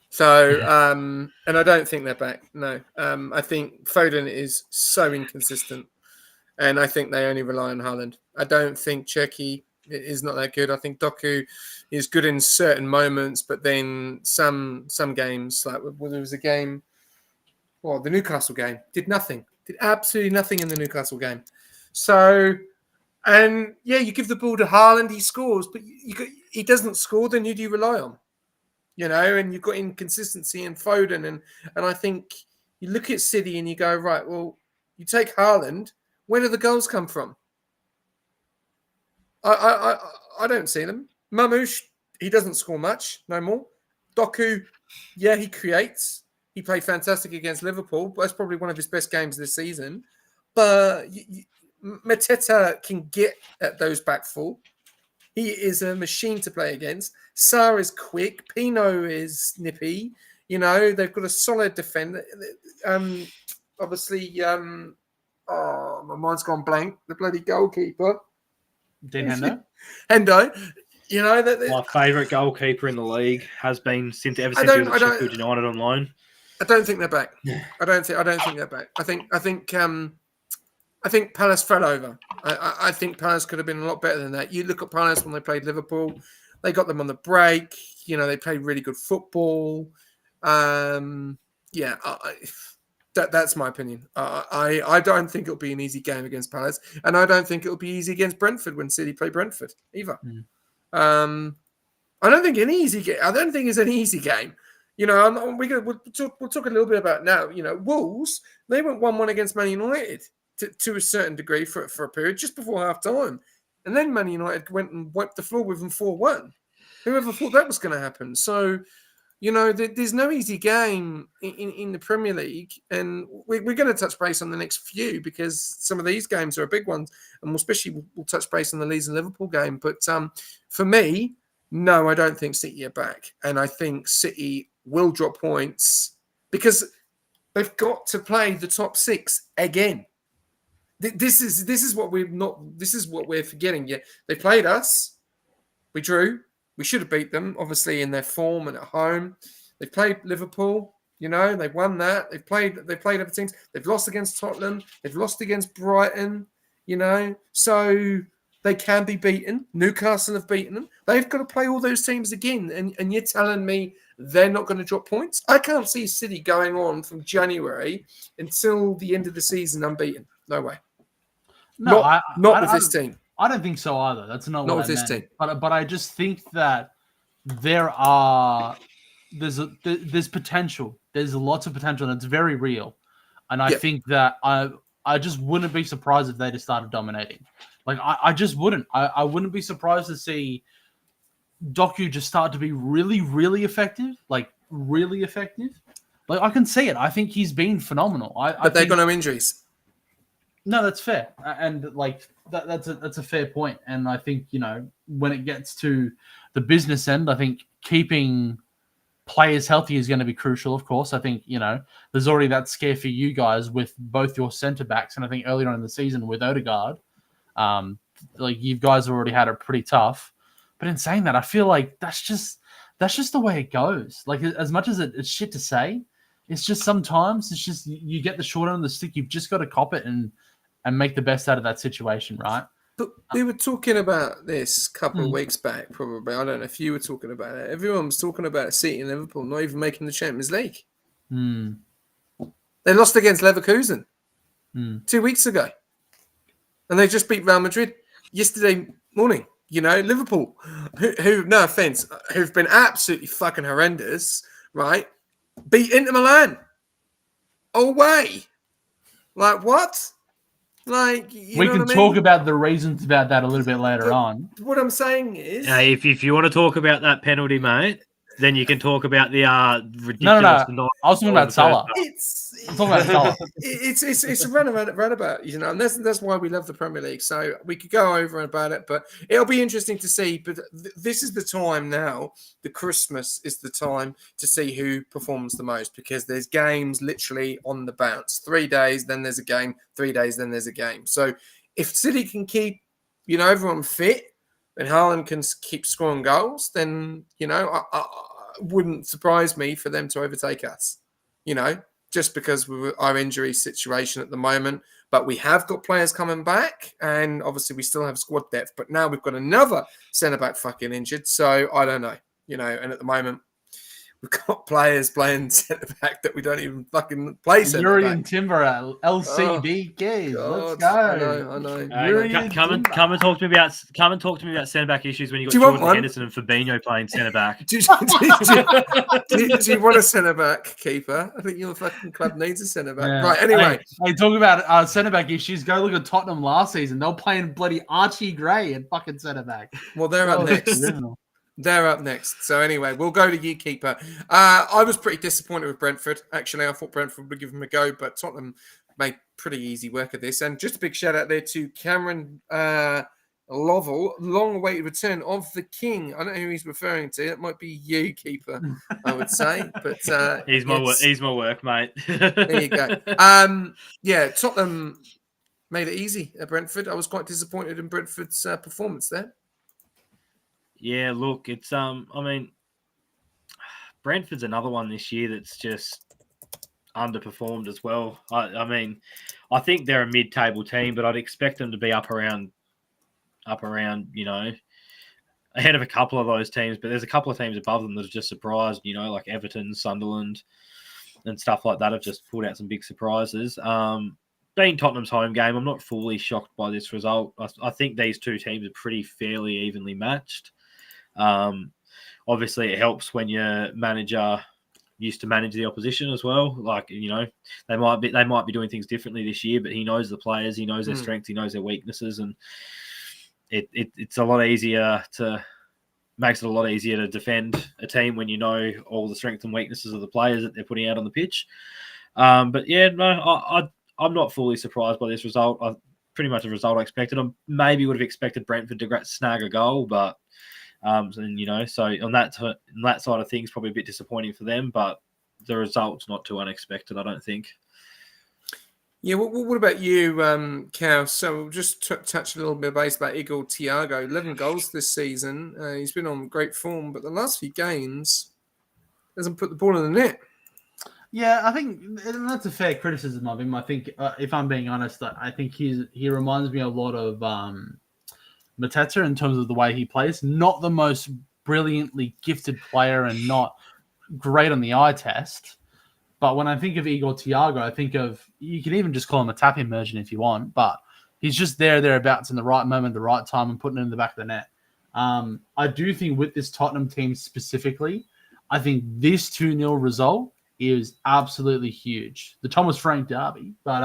So, and I don't think they're back. No. I think Foden is so inconsistent. And I think they only rely on Haaland. I don't think Cherki is not that good. I think Doku is good in certain moments, but then some games, like when there was a game, the Newcastle game, did absolutely nothing in the Newcastle game. So, and yeah, you give the ball to Haaland, he scores, but he doesn't score, then who do you rely on? And you've got inconsistency in Foden. And I think you look at City and you go, right, well, you take Haaland, where do the goals come from? I don't see them. Mamouche, he doesn't score much, no more. Doku, yeah, he creates. He played fantastic against Liverpool. That's probably one of his best games this season. But Mateta can get at those back four. He is a machine to play against. Sarr is quick. Pino is nippy. They've got a solid defender. Obviously, my mind's gone blank. The bloody goalkeeper. Dean Hendo? Hendo. My favourite goalkeeper in the league has been ever since he was at Sheffield United on loan. I don't think they're back. I don't think they're back. I think Palace fell over. I think Palace could have been a lot better than that. You look at Palace when they played Liverpool, they got them on the break. They played really good football. That's my opinion. I don't think it'll be an easy game against Palace, and I don't think it'll be easy against Brentford when City play Brentford either. I don't think any easy game. I don't think it's an easy game. We'll talk a little bit about now. Wolves, they went 1-1 against Man United to a certain degree for a period just before half time, and then Man United went and wiped the floor with them 4-1. Whoever thought that was going to happen? So. There's no easy game in the Premier League, and we're going to touch base on the next few because some of these games are big ones, and we'll touch base on the Leeds and Liverpool game. But for me, no, I don't think City are back, and I think City will drop points because they've got to play the top 6 again. This is what we're forgetting. Yeah, they played us, we drew. We should have beat them, obviously, in their form and at home. They've played Liverpool, they've won that. They've played other teams. They've lost against Tottenham. They've lost against Brighton, So they can be beaten. Newcastle have beaten them. They've got to play all those teams again. And you're telling me they're not going to drop points? I can't see City going on from January until the end of the season unbeaten. No way. No, not with this team. I don't think so either. That's not what I this meant. team. But I just think that there's potential. There's lots of potential, and it's very real. And I think that I just wouldn't be surprised if they just started dominating. Like I just wouldn't. I wouldn't be surprised to see Doku just start to be really, really effective. Like really effective. Like I can see it. I think he's been phenomenal. But they've got no injuries. No, that's fair, and like that's a fair point. And I think when it gets to the business end, I think keeping players healthy is going to be crucial. Of course, I think there's already that scare for you guys with both your centre backs, and I think earlier on in the season with Odegaard, like you guys already had it pretty tough. But in saying that, I feel like that's just the way it goes. Like as much as it's shit to say, it's just sometimes it's just you get the short end of the stick. You've just got to cop it and make the best out of that situation, right? But we were talking about this a couple of weeks back, probably. I don't know if you were talking about it. Everyone was talking about City and Liverpool not even making the Champions League. They lost against Leverkusen 2 weeks ago. And they just beat Real Madrid yesterday morning. Liverpool, who no offense, who've been absolutely fucking horrendous, right? Beat Inter Milan away. Like what? Like we can talk about the reasons about that a little bit later on. What I'm saying is, if you want to talk about that penalty, mate, then you can talk about the No. ridiculous. I was talking about Salah. I'm talking about Salah. It's a runabout, you know, and that's why we love the Premier League. So we could go over about it, but it'll be interesting to see. But this is the time now. The Christmas is the time to see who performs the most, because there's games literally on the bounce. 3 days, then there's a game. 3 days, then there's a game. So if City can keep, you know, everyone fit, and Haaland can keep scoring goals, then, you know, I wouldn't surprise me for them to overtake us, you know, just because of our injury situation at the moment. But we have got players coming back, and obviously we still have squad depth. But now we've got another centre-back fucking injured, so I don't know, you know, and at the moment, we've got players playing centre-back that we don't even fucking play centre-back. Yuri and Timber at LCB games. Let's go. I know. Come and talk to me about centre-back issues when you got Do you want Jordan one? Henderson and Fabinho playing centre-back. Do you want a centre-back keeper? I think your fucking club needs a centre-back. Yeah. Right, anyway. Hey, talk about centre-back issues. Go look at Tottenham last season. They were playing bloody Archie Gray at fucking centre-back. Well, they're up next. They're up next. So anyway, we'll go to you, keeper. I was pretty disappointed with Brentford. Actually, I thought Brentford would give them a go, but Tottenham made pretty easy work of this. And just a big shout out there to Cameron Lovell, long-awaited return of the King. I don't know who he's referring to. It might be you, keeper, I would say. But he's my work, mate. There you go. Yeah, Tottenham made it easy at Brentford. I was quite disappointed in Brentford's performance there. Yeah, look, it's I mean, Brentford's another one this year that's just underperformed as well. I mean, I think they're a mid-table team, but I'd expect them to be up around, you know, ahead of a couple of those teams. But there's a couple of teams above them that have just surprised, you know, like Everton, Sunderland, and stuff like that have just pulled out some big surprises. Being Tottenham's home game, I'm not fully shocked by this result. I think these two teams are pretty fairly evenly matched. Obviously, it helps when your manager used to manage the opposition as well. Like, you know, they might be doing things differently this year, but he knows the players, he knows their strengths, he knows their weaknesses, and it's a lot easier makes it a lot easier to defend a team when you know all the strengths and weaknesses of the players that they're putting out on the pitch. But yeah, no, I'm not fully surprised by this result. Pretty much a result I expected. I maybe would have expected Brentford to snag a goal, but and you know, so on that side of things, probably a bit disappointing for them. But the result's not too unexpected, I don't think. Yeah, what about you, Cal? So we'll just touch a little bit base about Igor Thiago. 11 goals this season. He's been on great form, but the last few games hasn't put the ball in the net. Yeah, I think that's a fair criticism of him. I think, if I'm being honest, I think he reminds me a lot of Mateta in terms of the way he plays. Not the most brilliantly gifted player and not great on the eye test. But when I think of Igor Thiago, I think of, you can even just call him a tap immersion if you want, but he's just thereabouts in the right moment, the right time, and putting it in the back of the net. I do think with this Tottenham team specifically, I think this 2-0 result is absolutely huge. The Thomas Frank derby. But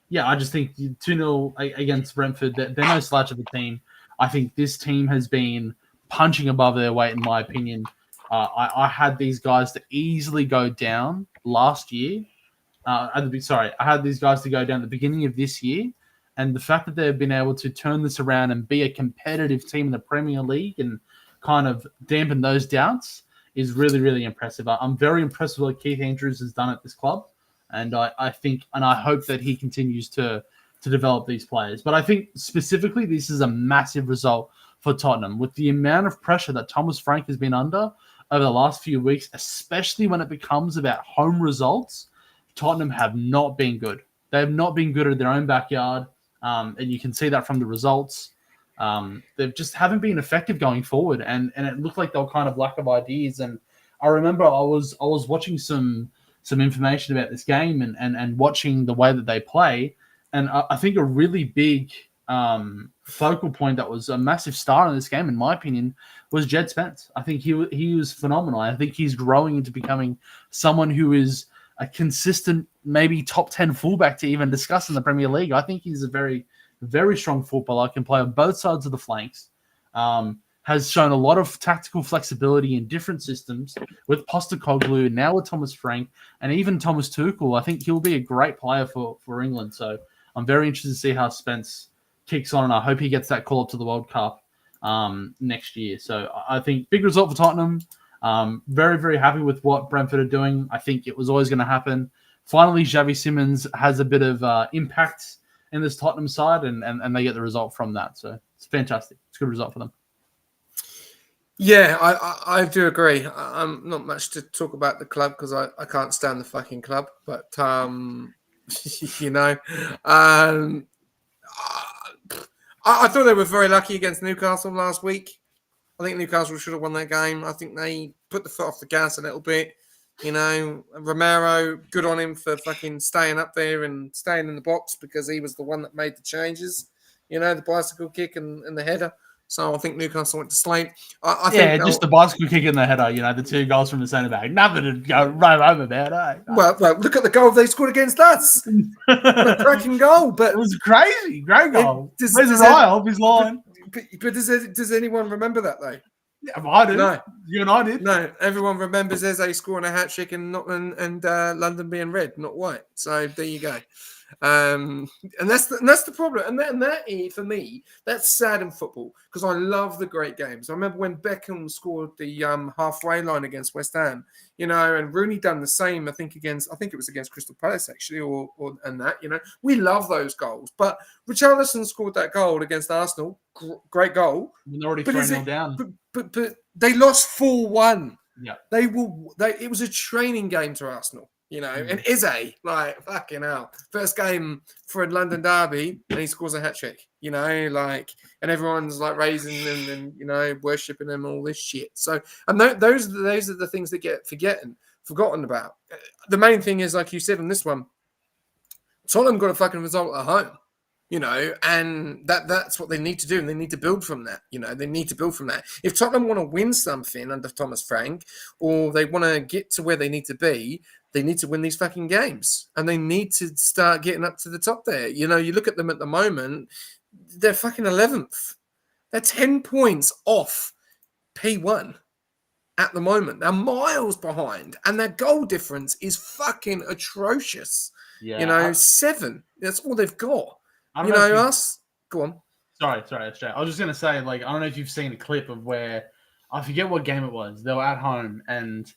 yeah, I just think 2-0 against Brentford, they're no slouch of a team. I think this team has been punching above their weight, in my opinion. I had these guys to easily go down last year. I had these guys to go down at the beginning of this year. And the fact that they've been able to turn this around and be a competitive team in the Premier League and kind of dampen those doubts is really, really impressive. I'm very impressed with what Keith Andrews has done at this club. And I think, and I hope that he continues to develop these players. But I think specifically this is a massive result for Tottenham. With the amount of pressure that Thomas Frank has been under over the last few weeks, especially when it becomes about home results, Tottenham have not been good. They have not been good at their own backyard, and you can see that from the results. They just haven't been effective going forward, and it looked like they were kind of lack of ideas. And I remember I was watching some information about this game and watching the way that they play, and I think a really big focal point that was a massive star in this game, in my opinion, was Jed Spence. I think he was phenomenal. I think he's growing into becoming someone who is a consistent, maybe top 10 fullback to even discuss in the Premier League. I think he's a very, very strong footballer, can play on both sides of the flanks, has shown a lot of tactical flexibility in different systems with Postecoglou, now with Thomas Frank, and even Thomas Tuchel. I think he'll be a great player for England. So I'm very interested to see how Spence kicks on, and I hope he gets that call up to the World Cup next year. So I think big result for Tottenham. Very, very happy with what Brentford are doing. I think it was always going to happen. Finally, Xavi Simons has a bit of impact in this Tottenham side, and they get the result from that. So it's fantastic. It's a good result for them. Yeah, I do agree. I'm not much to talk about the club because I can't stand the fucking club. But, you know, I thought they were very lucky against Newcastle last week. I think Newcastle should have won that game. I think they put the foot off the gas a little bit. You know, Romero, good on him for fucking staying up there and staying in the box because he was the one that made the changes. You know, the bicycle kick and the header. So I think Newcastle went to sleep. I think just the bicycle kick in the header. You know, the 2 goals from the centre back. Nothing to go right home about, eh? Well, look at the goal they scored against us. What a cracking goal! But it was crazy, great goal. Where's Ryan off his line? But does anyone remember that though? Yeah, I did. No, you and I did. No, everyone remembers Eze scoring a hat trick and London being red, not white. So there you go. And that's the problem. And that is, for me, that's sad in football because I love the great games. I remember when Beckham scored the halfway line against West Ham, you know, and Rooney done the same. I think it was against Crystal Palace actually, and that, you know, we love those goals. But Richarlison scored that goal against Arsenal, great goal. They're already 3-0 down. But they lost 4-1. Yeah, it was a training game to Arsenal. You know, and Eze, like, fucking hell. First game for a London derby, and he scores a hat-trick, you know, like, and everyone's, like, raising him and, you know, worshipping him, all this shit. So, and those are the things that get forgotten about. The main thing is, like you said on this one, Tottenham got a fucking result at home, you know, and that's what they need to do, and they need to build from that, you know, they need to build from that. If Tottenham want to win something under Thomas Frank, or they want to get to where they need to be, they need to win these fucking games, and they need to start getting up to the top there. You know, you look at them at the moment, they're fucking 11th. They're 10 points off P1 at the moment. They're miles behind, and their goal difference is fucking atrocious. Yeah, you know, 7. That's all they've got. You know, us. Go on. Sorry, SJ. I was just going to say, like, I don't know if you've seen a clip of where, I forget what game it was. They were at home, and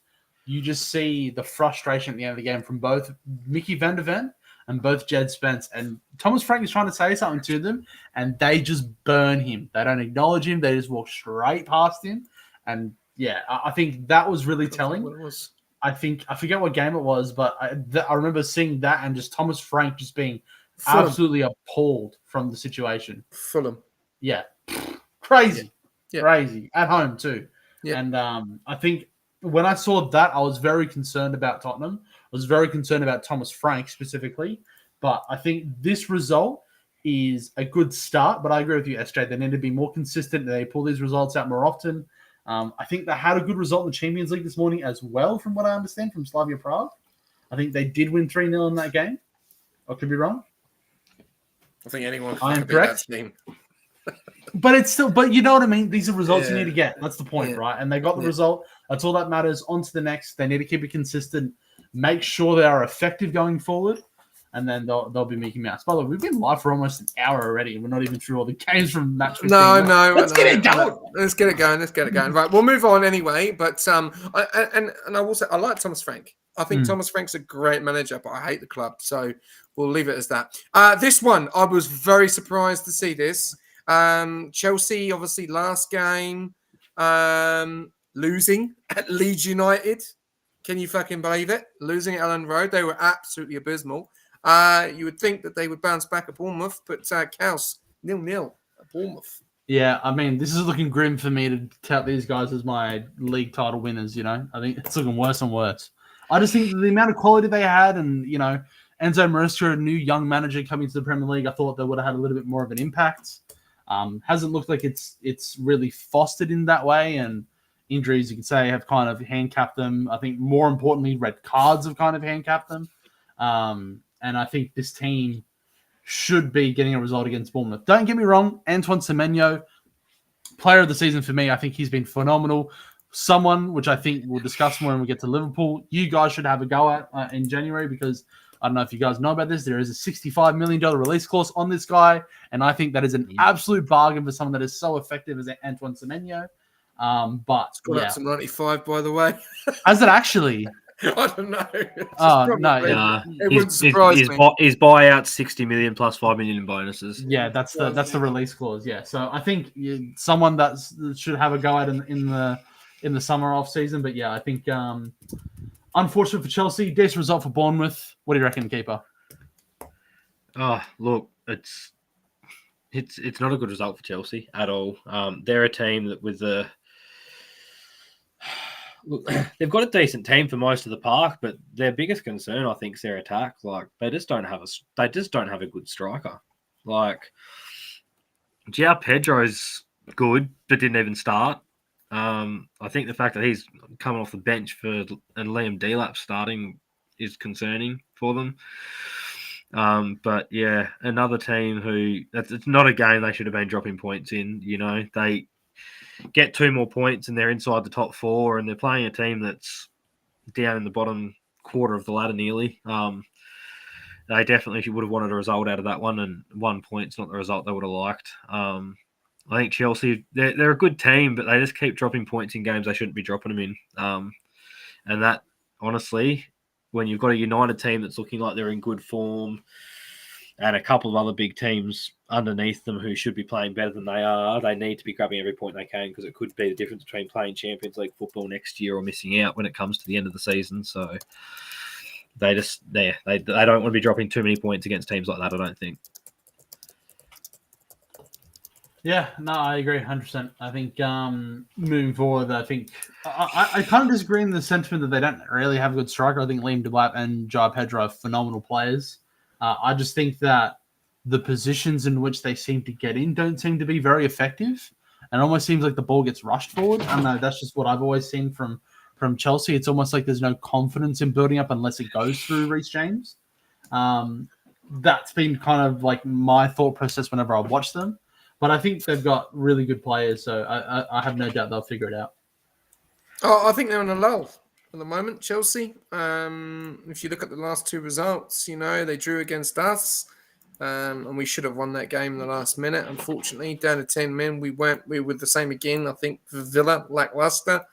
you just see the frustration at the end of the game from both Mickey van der Ven and both Jed Spence. And Thomas Frank is trying to say something to them, and they just burn him. They don't acknowledge him. They just walk straight past him. And, yeah, I think that was really telling. What it was. I forget what game it was, but I remember seeing that and just Thomas Frank just being absolutely appalled from the situation. Fulham. Yeah. Crazy. Yeah. Crazy. At home, too. Yeah. And I think when I saw that, I was very concerned about Tottenham. I was very concerned about Thomas Frank specifically. But I think this result is a good start. But I agree with you, SJ. They need to be more consistent. They pull these results out more often. I think they had a good result in the Champions League this morning as well, from what I understand, from Slavia Prague. I think they did win 3-0 in that game. I could be wrong. I think anyone can I'm beat correct. that team. But it's still, but you know what I mean? These are results you need to get. That's the point, right? And they got the result. That's all that matters. On to the next. They need to keep it consistent. Make sure they are effective going forward. And then they'll be Mickey Mouse. By the way, we've been live for almost an hour already. We're not even through all the games from Matchweek. No. Let's get it going. Let's get it going. Right, we'll move on anyway. But I will say I like Thomas Frank. I think Thomas Frank's a great manager, but I hate the club. So we'll leave it as that. This one, I was very surprised to see this. Chelsea, obviously, last game, losing at Leeds United. Can you fucking believe it? Losing at Ellen Road. They were absolutely abysmal. You would think that they would bounce back at Bournemouth, but Cows 0-0 at Bournemouth. Yeah, I mean, this is looking grim for me to tout these guys as my league title winners, you know. I think it's looking worse and worse. I just think the amount of quality they had and, you know, Enzo Maresca, a new young manager coming to the Premier League, I thought they would have had a little bit more of an impact. Hasn't looked like it's really fostered in that way, and injuries, you can say, have kind of handicapped them. I think more importantly, red cards have kind of handicapped them. And I think this team should be getting a result against Bournemouth. Don't get me wrong, Antoine Semenyo, player of the season for me. I think he's been phenomenal. Someone which I think we'll discuss more when we get to Liverpool. You guys should have a go at in January because I don't know if you guys know about this. There is a $65 million release clause on this guy, and I think that is an absolute bargain for someone that is so effective as Antoine Semenyo. But it's gone up to 95, by the way. Has it actually? I don't know. No. It wouldn't surprise me. His buyout $60 million plus $5 million in bonuses. Yeah, that's the release clause. Yeah, so I think someone that should have a go at in the summer off season. But yeah, I think unfortunate for Chelsea, decent result for Bournemouth. What do you reckon, keeper? Oh, look, it's not a good result for Chelsea at all. They're a team that look, they've got a decent team for most of the park, but their biggest concern, I think, is their attack. Like they just don't have a good striker. Like João Pedro's good, but didn't even start. I think the fact that he's coming off the bench and Liam Delap starting is concerning for them. But yeah, another team who it's not a game they should have been dropping points in. You know, they get 2 more points and they're inside the top 4, and they're playing a team that's down in the bottom quarter of the ladder nearly. They definitely would have wanted a result out of that one, and 1 point's not the result they would have liked. I think Chelsea, they're a good team, but they just keep dropping points in games they shouldn't be dropping them in. And that, honestly, when you've got a United team that's looking like they're in good form and a couple of other big teams underneath them who should be playing better than they are, they need to be grabbing every point they can because it could be the difference between playing Champions League football next year or missing out when it comes to the end of the season. So they don't want to be dropping too many points against teams like that, I don't think. Yeah, no, I agree 100%. I think moving forward, I think I kind of disagree in the sentiment that they don't really have a good striker. I think Liam Delap and João Pedro are phenomenal players. I just think that the positions in which they seem to get in don't seem to be very effective. And it almost seems like the ball gets rushed forward. I don't know, that's just what I've always seen from Chelsea. It's almost like there's no confidence in building up unless it goes through Reece James. That's been kind of like my thought process whenever I watch them. But I think they've got really good players, so I have no doubt they'll figure it out. Oh, I think they're on a lull at the moment, Chelsea. If you look at the last 2 results, you know, they drew against us, and we should have won that game in the last minute. Unfortunately, down to 10 men, we were the same again. I think for Villa, lackluster.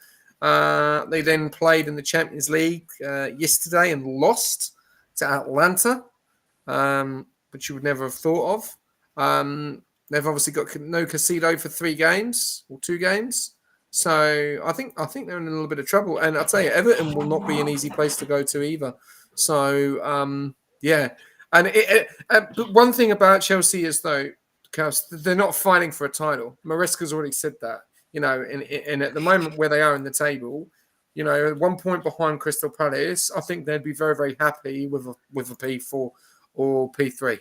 They then played in the Champions League yesterday and lost to Atlanta, which you would never have thought of. They've obviously got no Casido for 3 games or 2 games. So I think they're in a little bit of trouble. And I'll tell you, Everton will not be an easy place to go to either. So, yeah. And but one thing about Chelsea is, though, they're not fighting for a title. Maresca's already said that. You know, and at the moment where they are in the table, you know, 1 point behind Crystal Palace, I think they'd be very, very happy with a P4 or P3.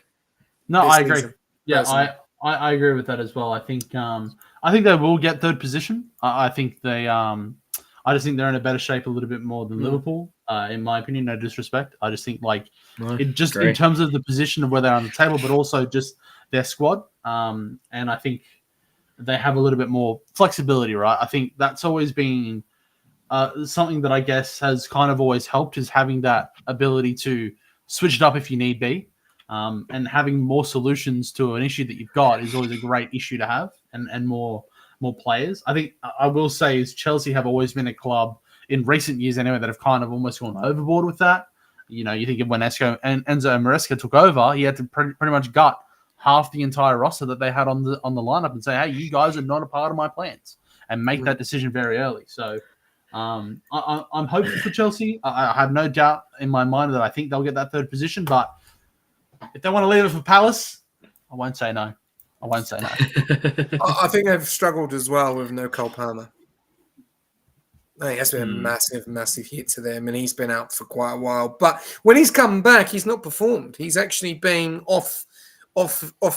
No, I agree. Yeah, I agree with that as well. I think they will get 3rd position. I think they I just think they're in a better shape a little bit more than Liverpool, in my opinion. No disrespect. I just think in terms of the position of where they're on the table, but also just their squad. And I think they have a little bit more flexibility, right? I think that's always been something that I guess has kind of always helped is having that ability to switch it up if you need be. And having more solutions to an issue that you've got is always a great issue to have, and more players. I think I will say is Chelsea have always been a club in recent years anyway that have kind of almost gone overboard with that. You know, you think of when Enzo Maresca took over, he had to pretty much gut half the entire roster that they had on the lineup and say, hey, you guys are not a part of my plans, and make that decision very early. So I'm hopeful for Chelsea. I have no doubt in my mind that I think they'll get that 3rd position, but if they want to leave it for Palace, I won't say no. I think they've struggled as well with no Cole Palmer. I think that's been a massive, massive hit to them, and he's been out for quite a while. But when he's come back, he's not performed. He's actually been off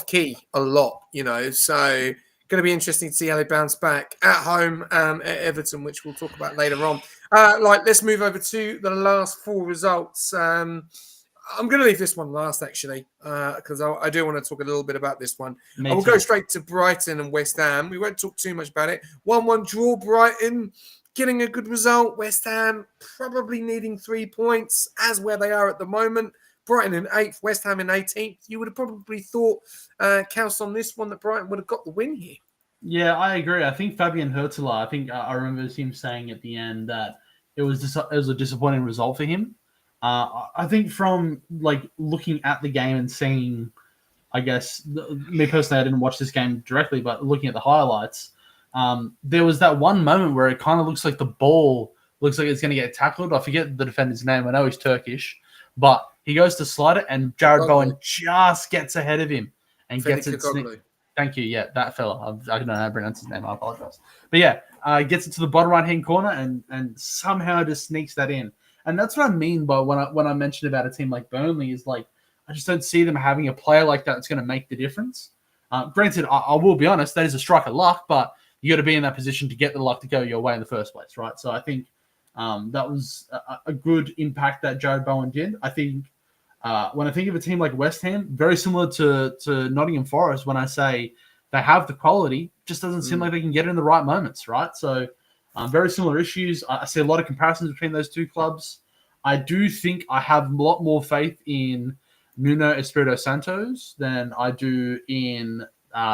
key a lot, you know. So going to be interesting to see how they bounce back at home at Everton, which we'll talk about later on. Let's move over to the last 4 results. I'm going to leave this one last, actually, because I do want to talk a little bit about this one. Me I will too. go straight to Brighton and West Ham. We won't talk too much about it. 1-1 draw, Brighton getting a good result. West Ham probably needing 3 points, as where they are at the moment. Brighton in 8th, West Ham in 18th. You would have probably thought, Kels, on this one, that Brighton would have got the win here. Yeah, I agree. I think Fabian Hurtela, I think I remember him saying at the end that it was a disappointing result for him. I think from like looking at the game and seeing, I guess, me personally, I didn't watch this game directly, but looking at the highlights, there was that one moment where it kind of looks like the ball looks like it's going to get tackled. I forget the defender's name. I know he's Turkish, but he goes to slide it, and Jared Bowen just gets ahead of him and gets it. Thank you. Yeah, that fella. I don't know how to pronounce his name. I apologize. But yeah, gets it to the bottom right-hand corner and somehow just sneaks that in. And that's what I mean by when I mentioned about a team like Burnley is like, I just don't see them having a player like that that's going to make the difference. Granted, I will be honest, that is a strike of luck, but you got to be in that position to get the luck to go your way in the first place, right? So I think that was a good impact that Jared Bowen did. I think when I think of a team like West Ham, very similar to Nottingham Forest, when I say they have the quality, just doesn't seem like they can get it in the right moments, right? So very similar issues. I see a lot of comparisons between those two clubs. I do think I have a lot more faith in Nuno Espirito Santos than I do in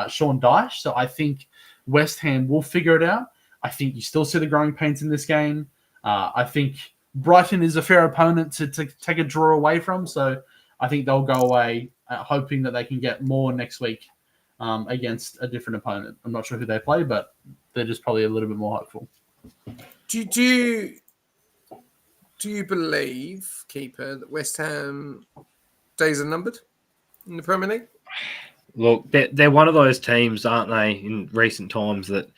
Sean Dyche. So I think West Ham will figure it out. I think you still see the growing pains in this game. I think Brighton is a fair opponent to take a draw away from. So I think they'll go away hoping that they can get more next week against a different opponent. I'm not sure who they play, but they're just probably a little bit more hopeful. Do you believe, Keeper, that West Ham days are numbered in the Premier League? Look, they're one of those teams, aren't they, in recent times that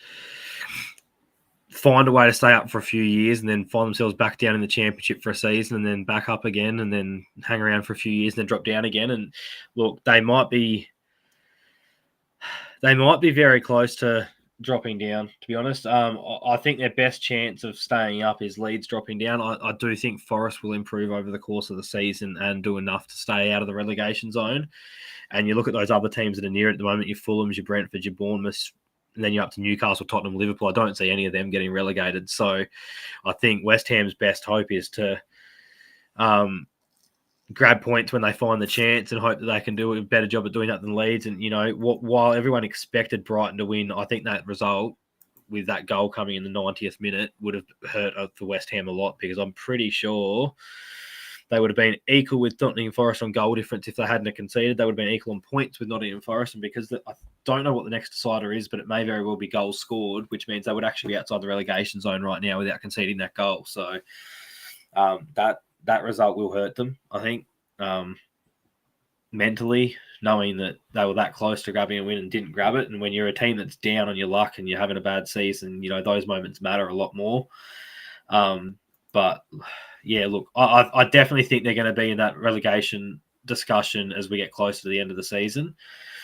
find a way to stay up for a few years and then find themselves back down in the Championship for a season and then back up again and then hang around for a few years and then drop down again. And look, they might be very close to dropping down, to be honest. I think their best chance of staying up is Leeds dropping down. I do think Forest will improve over the course of the season and do enough to stay out of the relegation zone. And you look at those other teams that are near at the moment, your Fulhams, your Brentford, your Bournemouth, and then you're up to Newcastle, Tottenham, Liverpool. I don't see any of them getting relegated. So I think West Ham's best hope is to grab points when they find the chance and hope that they can do a better job of doing that than Leeds. And, you know, while everyone expected Brighton to win, I think that result with that goal coming in the 90th minute would have hurt for West Ham a lot, because I'm pretty sure they would have been equal with Nottingham Forest on goal difference if they hadn't conceded. They would have been equal on points with Nottingham Forest. And because I don't know what the next decider is, but it may very well be goals scored, which means they would actually be outside the relegation zone right now without conceding that goal. So that result will hurt them, I think, mentally, knowing that they were that close to grabbing a win and didn't grab it. And when you're a team that's down on your luck and you're having a bad season, you know, those moments matter a lot more. But yeah, look, I definitely think they're going to be in that relegation discussion as we get closer to the end of the season.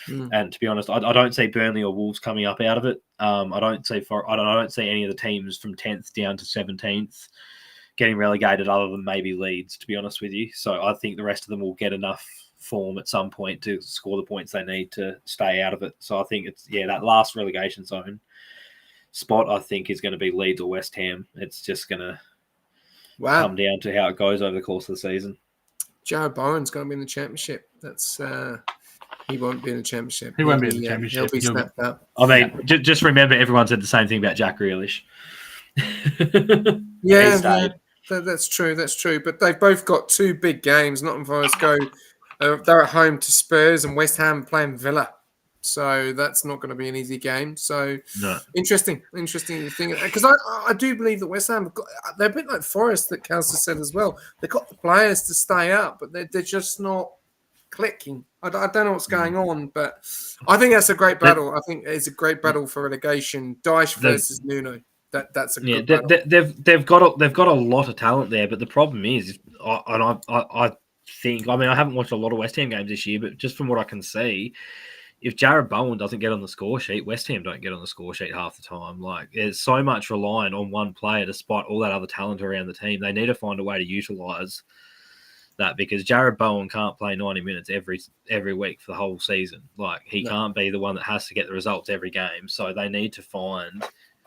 And to be honest, I don't see Burnley or Wolves coming up out of it. I don't see any of the teams from 10th down to 17th getting relegated, other than maybe Leeds, to be honest with you. So I think the rest of them will get enough form at some point to score the points they need to stay out of it. So I think it's, that last relegation zone spot, I think, is going to be Leeds or West Ham. It's just going to come down to how it goes over the course of the season. Jared Bowen's going to be in the Championship. That's he won't be in the Championship. He won't be in the Championship. He'll be snapped up. I mean, just remember, everyone said the same thing about Jack Grealish. That's true. That's true. But they've both got two big games. Nottingham Forest they're at home to Spurs, and West Ham playing Villa. So that's not going to be an easy game. So interesting thing, because I do believe that West Ham they're a bit like Forest, that Kelsey said as well. They've got the players to stay up, but they're just not clicking. I don't know what's going on, but I think that's a great battle. I think it's a great battle for relegation. Dyche versus Nuno. That's a good battle. They've got a lot of talent there, but the problem is, I think, I mean, I haven't watched a lot of West Ham games this year, but just from what I can see, if Jared Bowen doesn't get on the score sheet, West Ham don't get on the score sheet half the time. Like, there's so much relying on one player despite all that other talent around the team. They need to find a way to utilise that, because Jared Bowen can't play 90 minutes every week for the whole season. Like, he can't be the one that has to get the results every game. So they need to find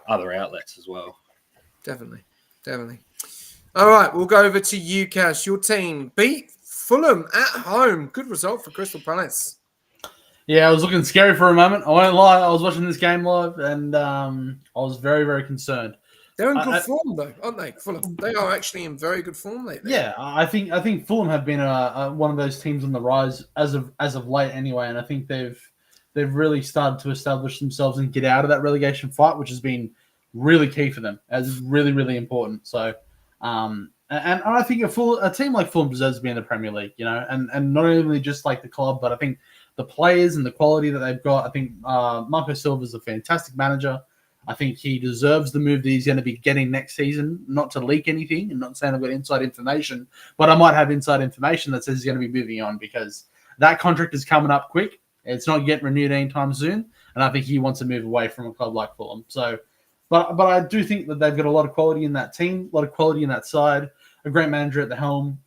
other outlets as well. Definitely. All right, we'll go over to you, Cash. Your team beat Fulham at home. Good result for Crystal Palace. Yeah, I was looking scary for a moment. I won't lie. I was watching this game live, and I was very, very concerned. They're in good form, though, aren't they, Fulham? They are actually in very good form lately. Yeah, I think Fulham have been one of those teams on the rise as of late, anyway. And I think they've really started to establish themselves and get out of that relegation fight, which has been really key for them, as really, really important. So, and I think a team like Fulham deserves to be in the Premier League, and not only just like the club, but I think the players and the quality that they've got. I think Marco Silva's a fantastic manager. I think he deserves the move that he's going to be getting next season. Not to leak anything, and not saying I've got inside information, but I might have inside information that says he's going to be moving on, because that contract is coming up quick. It's not getting renewed anytime soon, and I think he wants to move away from a club like Fulham. So, but I do think that they've got a lot of quality in that team, a lot of quality in that side, a great manager at the helm,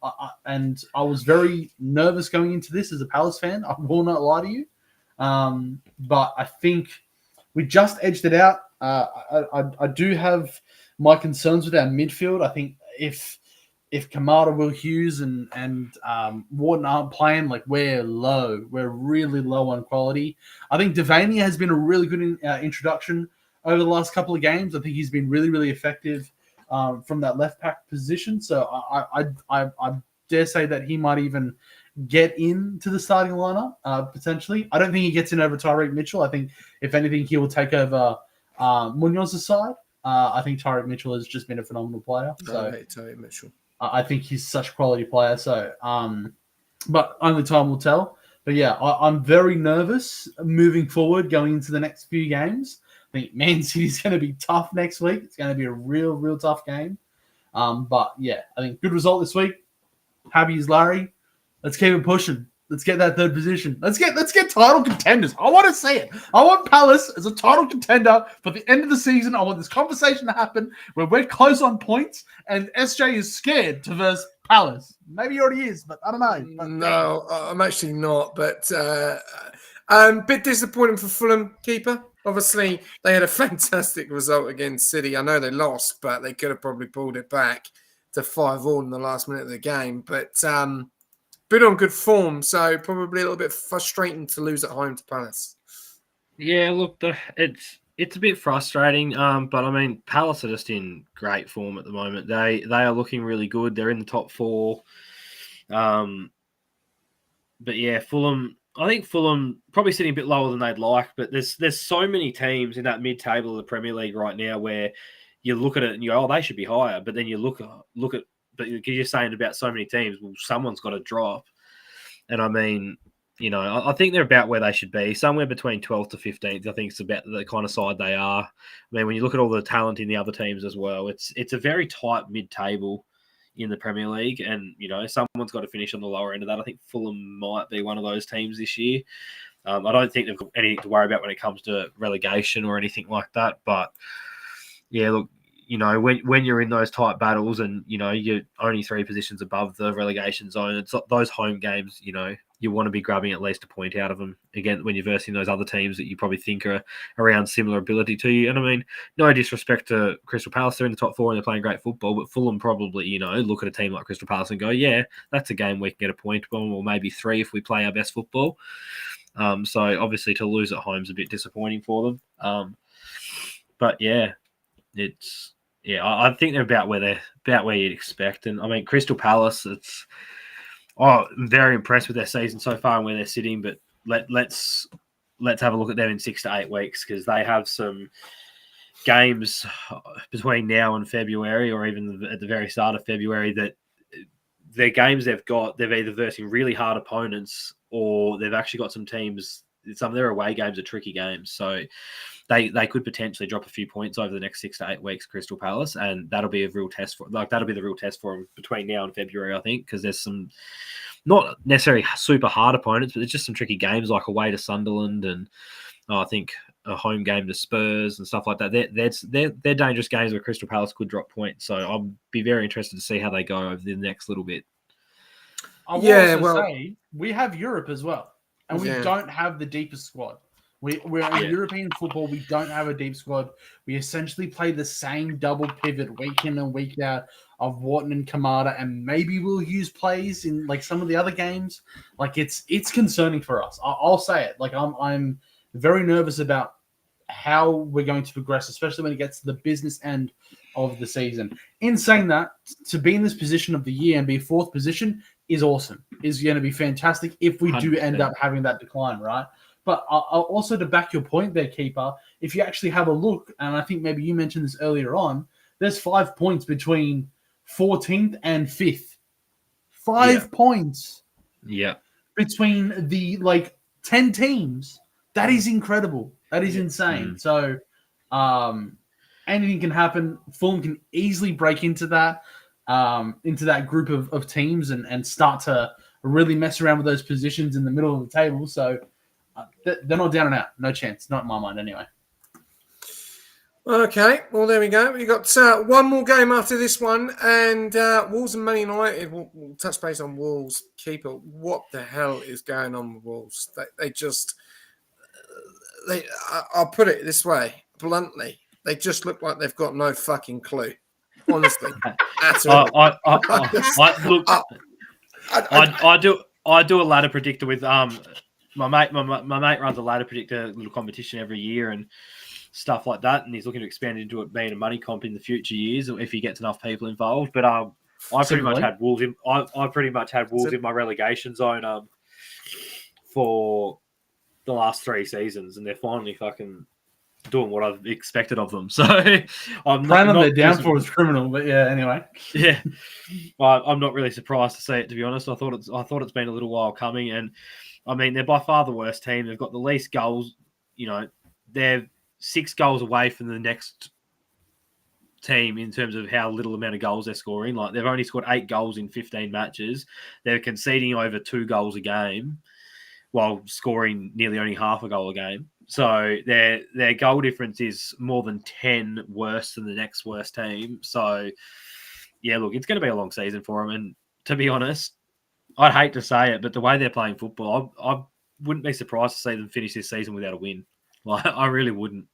and I was very nervous going into this as a Palace fan. I will not lie to you, but I think we just edged it out. I do have my concerns with our midfield. I think if Kamara, Will Hughes, and Wharton aren't playing, like, we're low. We're really low on quality. I think Devaney has been a really good introduction over the last couple of games. I think he's been really, really effective from that left back position. So I dare say that he might even get into the starting lineup potentially. I don't think he gets in over Tyreek Mitchell. I think, if anything, he will take over Munoz's side. I think Tyreek Mitchell has just been a phenomenal player. So Tyreek Mitchell. I think he's such a quality player. So, but only time will tell. But yeah, I'm very nervous moving forward, going into the next few games. I think Man City's going to be tough next week. It's going to be a real, real tough game. But yeah, I think good result this week. Happy as Larry. Let's keep it pushing. Let's get that third position. Let's get title contenders. I want to see it. I want Palace as a title contender for the end of the season. I want this conversation to happen where we're close on points and SJ is scared to verse Palace. Maybe he already is, but I don't know. But no, I'm actually not. But a bit disappointing for Fulham keeper. Obviously, they had a fantastic result against City. I know they lost, but they could have probably pulled it back to 5-5 in the last minute of the game. But bit on good form, so probably a little bit frustrating to lose at home to Palace. Yeah, look, it's a bit frustrating, but I mean, Palace are just in great form at the moment. They are looking really good. They're in the top 4. But yeah, Fulham. I think Fulham probably sitting a bit lower than they'd like, but there's so many teams in that mid-table of the Premier League right now where you look at it and you go, oh, they should be higher, but then you look at, but you're saying about so many teams, well, someone's got to drop. And I mean, I think they're about where they should be, somewhere between 12th to 15th. I think it's about the kind of side they are. I mean, when you look at all the talent in the other teams as well, it's a very tight mid-table in the Premier League, and someone's got to finish on the lower end of that. I think Fulham might be one of those teams this year. I don't think they've got anything to worry about when it comes to relegation or anything like that. But yeah, look, when you're in those tight battles and you're only 3 positions above the relegation zone, it's those home games. You want to be grabbing at least a point out of them again when you're versing those other teams that you probably think are around similar ability to you. And I mean, no disrespect to Crystal Palace, they're in the top 4 and they're playing great football, but Fulham probably, look at a team like Crystal Palace and go, yeah, that's a game we can get a point on, or maybe 3 if we play our best football. So obviously to lose at home is a bit disappointing for them. But yeah, I think they're about where you'd expect. And I mean, Crystal Palace, I'm very impressed with their season so far and where they're sitting, but let's have a look at them in 6 to 8 weeks, because they have some games between now and February, or even at the very start of February, that their games they've either versing really hard opponents, or they've actually got some teams, some of their away games are tricky games. So they could potentially drop a few points over the next 6 to 8 weeks, Crystal Palace, and that'll be a real test that'll be the real test for them between now and February, I think, because there's some not necessarily super hard opponents, but there's just some tricky games like away to Sunderland and I think a home game to Spurs and stuff like that. They're dangerous games where Crystal Palace could drop points. So I'll be very interested to see how they go over the next little bit. I will Yeah, also well- say we have Europe as well, and we Yeah. don't have the deepest squad. We're in European football. We don't have a deep squad. We essentially play the same double pivot week in and week out of Wharton and Kamada, and maybe we'll use plays in like some of the other games. Like it's concerning for us. I'll say it. Like I'm very nervous about how we're going to progress, especially when it gets to the business end of the season. In saying that, to be in this position of the year and be fourth position is awesome. Is going to be fantastic if we do 100%. end up having that decline, right? But also to back your point there, Keeper, if you actually have a look, and I think maybe you mentioned this earlier on, there's 5 points between 14th and 5th. 5 points between the 10 teams. That is incredible. That is insane. So anything can happen. Fulham can easily break into that group of teams and start to really mess around with those positions in the middle of the table. So they're not down and out. No chance. Not in my mind, anyway. Okay, well, there we go. We got one more game after this one, and Wolves and Man United. We'll touch base on Wolves. Keeper, what the hell is going on with Wolves? I'll put it this way, bluntly. They just look like they've got no fucking clue. Honestly, at all. I do a ladder predictor with my mate runs a ladder predictor little competition every year and stuff like that, and he's looking to expand into it being a money comp in the future years if he gets enough people involved. But I pretty much had Wolves in my relegation zone for the last 3 seasons, and they're finally fucking doing what I've expected of them. So I'm not their downfall is criminal, but yeah, anyway. Yeah. I'm not really surprised to see it, to be honest. I thought it's been a little while coming, and I mean they're by far the worst team. They've got the least goals. They're 6 goals away from the next team in terms of how little amount of goals they're scoring. Like they've only scored 8 goals in 15 matches. They're conceding over 2 goals a game while scoring nearly only half a goal a game. So their goal difference is more than 10 worse than the next worst team. So yeah, look, it's going to be a long season for them. And to be honest, I'd hate to say it, but the way they're playing football, I wouldn't be surprised to see them finish this season without a win. Like I really wouldn't.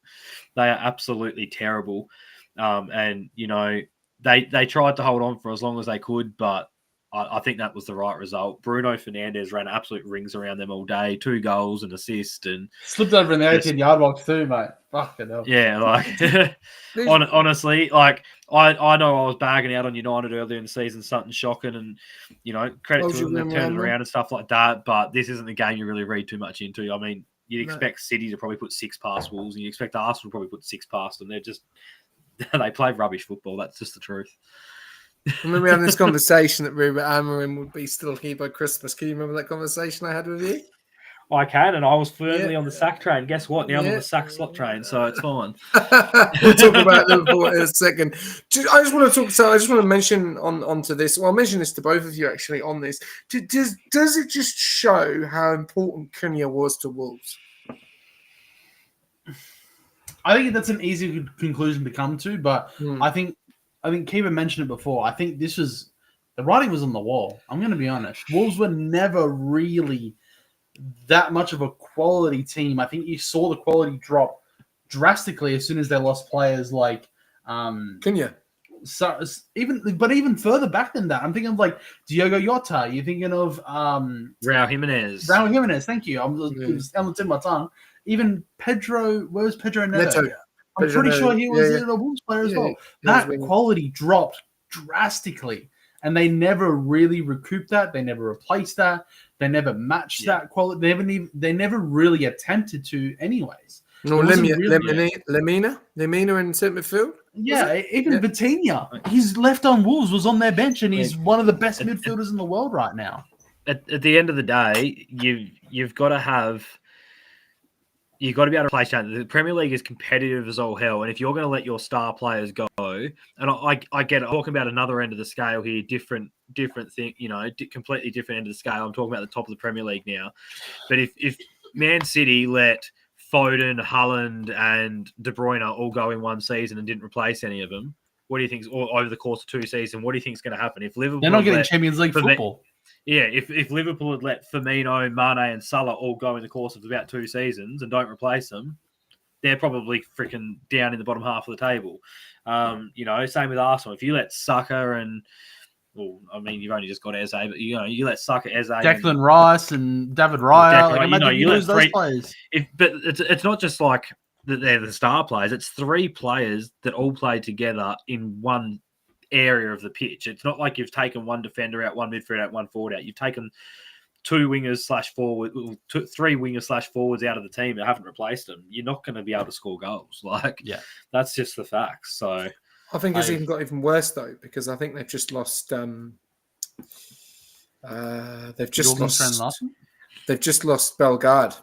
They are absolutely terrible. And they tried to hold on for as long as they could, but I think that was the right result. Bruno Fernandes ran absolute rings around them all day, 2 goals, an assist, and slipped over in the 18-yard box too, mate. Fucking hell. Yeah, honestly, I know I was bagging out on United earlier in the season, something shocking, and credit to them, they've turned it around and stuff like that. But this isn't a game you really read too much into. I mean, you'd expect City to probably put 6 past Wolves, and you expect Arsenal to probably put 6 past them. They play rubbish football. That's just the truth. I remember having this conversation that Ruben Amorim would be still here by Christmas. Can you remember that conversation I had with you? I can, and I was firmly on the sack train. Guess what? Now I'm on the sack slot train, so it's fine. We'll talk about Liverpool in a second. I just want to mention onto this. Well, I'll mention this to both of you actually on this. Does it just show how important Cunha was to Wolves? I think that's an easy conclusion to come to, but I think Keeper mentioned it before. I think the writing was on the wall. I'm going to be honest. Wolves were never really that much of a quality team. I think you saw the quality drop drastically as soon as they lost players like Cunha. So even further back than that, I'm thinking of like Diogo Jota. You're thinking of Raul Jimenez. Thank you. I'm on the tip of my tongue. Even Pedro. Where was Pedro Neto? I'm pretty sure he was a Wolves player as well. That quality dropped drastically, and they never really recouped that. They never replaced that. They never matched that quality. They never really attempted to, anyways. No, Lemina in centre midfield. Yeah, even Vitinha, his left on Wolves was on their bench, and he's one of the best midfielders in the world right now. At the end of the day, you've got to be able to play change. The Premier League is competitive as all hell, and if you're going to let your star players go, and I get it, I'm talking about another end of the scale here, different thing, completely different end of the scale. I'm talking about the top of the Premier League now. But if Man City let Foden, Haaland, and De Bruyne all go in one season and didn't replace any of them, what do you think? Or over the course of 2 seasons, what do you think is going to happen if Liverpool? They're not getting Champions League football. if Liverpool had let Firmino, Mane, and Salah all go in the course of about 2 seasons and don't replace them, they're probably freaking down in the bottom half of the table. Same with Arsenal. If you let Saka and, you've only just got Eze, but you let Saka, Eze, Declan Rice and David Raya. Imagine you lose those players. But it's not just like that they're the star players. It's 3 players that all play together in one area of the pitch. It's not like you've taken one defender out, one midfielder out, one forward out. You've taken 2 wingers/forward, 3 wingers/forwards out of the team that haven't replaced them. You're not going to be able to score goals. That's just the facts. So I think it's even got even worse though, because I think they've just lost. They've just lost Bellegarde,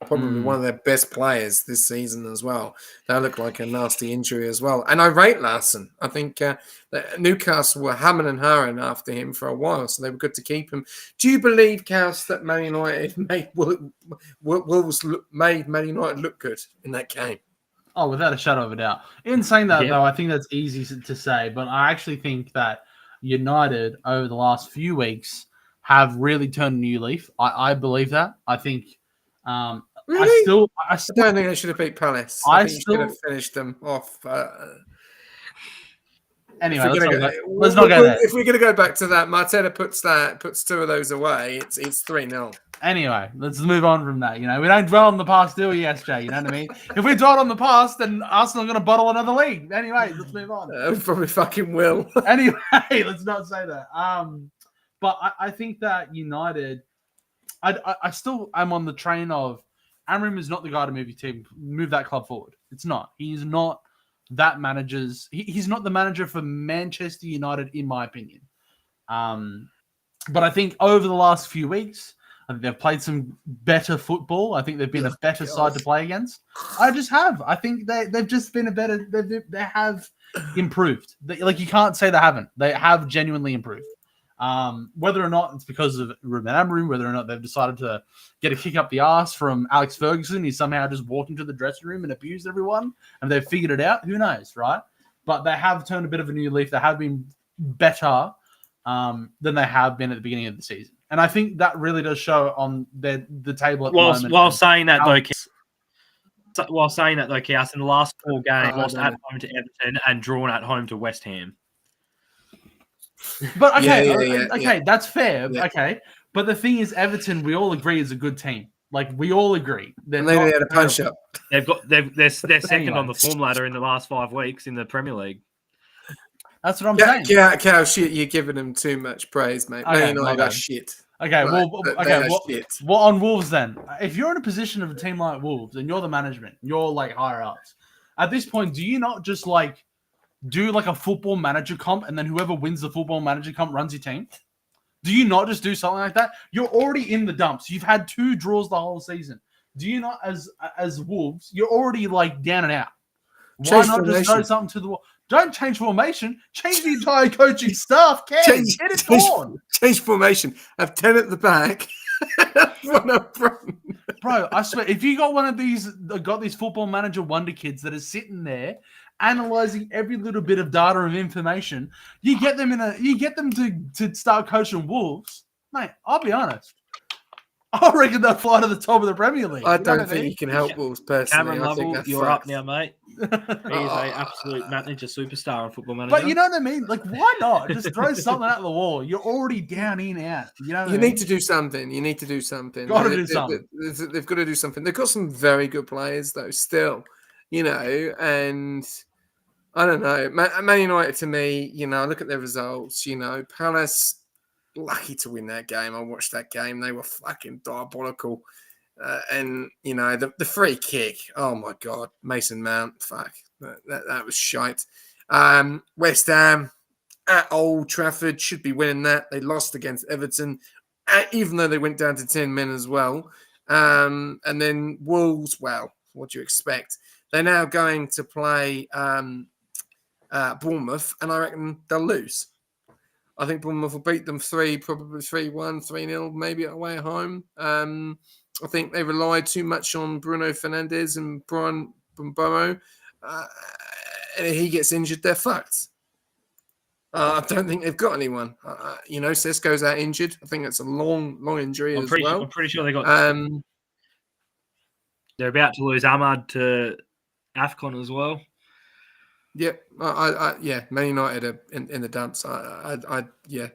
probably one of their best players this season as well. That looked like a nasty injury as well. And I rate Larson. I think Newcastle were hammering and harring after him for a while, so they were good to keep him. Do you believe, Cass, that Man United made Man United look good in that game? Oh, without a shadow of a doubt. In saying that, though, I think that's easy to say, but I actually think that United over the last few weeks have really turned a new leaf. I believe that. I think. Really? I don't think they should have beat Palace. I think you should have finished them off. Anyway, let's not go there. If we're going to go back to that, Marteta puts 2 of those away. It's 3-0. Anyway, let's move on from that. We don't dwell on the past, do we, SJ? You know what I mean? If we dwell on the past, then Arsenal are going to bottle another league. Anyway, let's move on. We probably fucking will. Anyway, let's not say that. But I think that United, I still am on the train of Amram is not the guy to move that club forward. It's not. He's not that manager's. He's not the manager for Manchester United, in my opinion. But I think over the last few weeks, I think they've played some better football. I think they've been a better side to play against. I just have. I think they've just been a better. They have improved. You can't say they haven't. They have genuinely improved. Whether or not it's because of Ruben Amorim, whether or not they've decided to get a kick up the arse from Alex Ferguson, he somehow just walked into the dressing room and abused everyone, and they've figured it out. Who knows, right? But they have turned a bit of a new leaf. They have been better than they have been at the beginning of the season. And I think that really does show on the table at the moment. While saying that, Kias, in the last 4 games, lost at home to Everton and drawn at home to West Ham. But okay, that's fair. Yeah. Okay, but the thing is, Everton, we all agree, is a good team. We all agree. They had a punch up. They're second on the form ladder in the last 5 weeks in the Premier League. That's what I'm saying. Yeah, Cal, shit, you're giving them too much praise, mate. Okay, that's shit. Okay, right. Well, on Wolves then. If you're in a position of a team like Wolves and you're the management, you're higher ups. At this point, do you not just do a football manager comp, and then whoever wins the football manager comp runs your team? Do you not just do something like that? You're already in the dumps. You've had 2 draws the whole season. Do you not, as Wolves, you're already down and out? Why not just throw something to the wall? Don't change formation. Change the entire coaching staff. Get it on. Change formation. Have 10 at the back. One up front. Bro, I swear, if you got one of these football manager wonder kids that is sitting there analyzing every little bit of data and information, you get them to start coaching Wolves, mate. I'll be honest. I reckon they'll fly to the top of the Premier League. I don't think you can help Wolves personally. Cameron Lovell, you're up now, mate. He is an absolute manager superstar on Football Manager. But you know what I mean? Why not? Just throw something out the wall. You're already down in out. You need to do something. You need to do something. Got to do something. They've got to do something. They've got some very good players, though, still. And I don't know. Man United, to me, look at their results. Palace, lucky to win that game. I watched that game. They were fucking diabolical. And the free kick, oh my god, Mason Mount, fuck, that was shite. West Ham at Old Trafford should be winning that. They lost against Everton, even though they went down to 10 men as well. And then Wolves, well, what do you expect? They're now going to play Bournemouth, and I reckon they'll lose. I think Bournemouth will beat them probably 3-1, 3-0, maybe away at home. I think they relied too much on Bruno Fernandes and Brian Mbeumo. And if he gets injured, they're fucked. I don't think they've got anyone. Sesko's out injured. I think it's a long injury I'm pretty sure they got. They're about to lose Ahmad to AFCON as well. Yep. Man United are in the dumps. Yeah.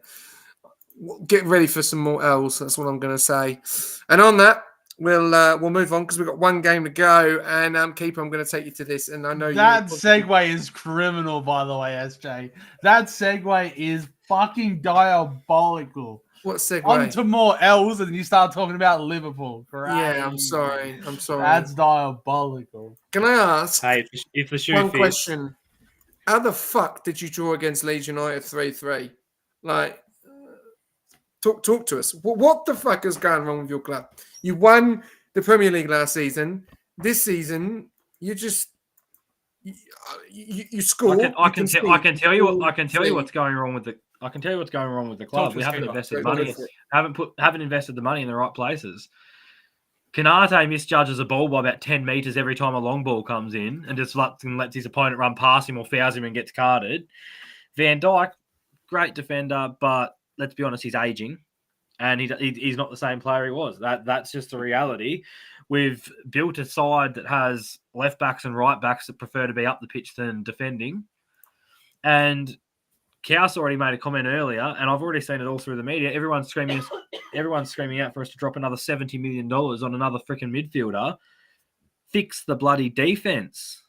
Get ready for some more L's. That's what I'm going to say. And on that, we'll move on because we've got one game to go. And Keeper, I'm going to take you to this. And I know that segue is criminal, by the way, SJ. That segue is fucking diabolical. What segue? On to more L's, and you start talking about Liverpool. Crazy. Yeah, I'm sorry. That's diabolical. Can I ask? Hey, if the shoe one fits. Question: how the fuck did you draw against Leeds United 3-3? Like, talk to us. What the fuck is going wrong with your club? You won the Premier League last season. This season, you just you score. I can tell you what's going wrong with the. I can tell you what's going wrong with the club. We haven't invested money. Haven't invested the money in the right places. Canate misjudges a ball by about 10 meters every time a long ball comes in, and just lets his opponent run past him or fouls him and gets carded. Van Dijk, great defender, but let's be honest, he's aging, and he's not the same player he was. That's just the reality. We've built a side that has left backs and right backs that prefer to be up the pitch than defending, and Kaos already made a comment earlier, and I've already seen it all through the media. Everyone's screaming out for us to drop another $70 million on another freaking midfielder. Fix the bloody defense.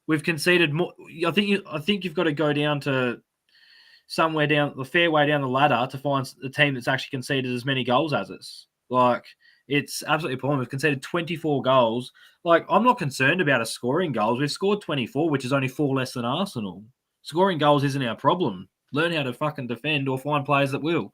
We've conceded more. I think you've got to go down to somewhere down the fair way down the ladder to find a team that's actually conceded as many goals as us. Like, it's absolutely appalling. We've conceded 24 goals. Like, I'm not concerned about us scoring goals. We've scored 24, which is only 4 less than Arsenal. Scoring goals isn't our problem. Learn how to fucking defend or find players that will.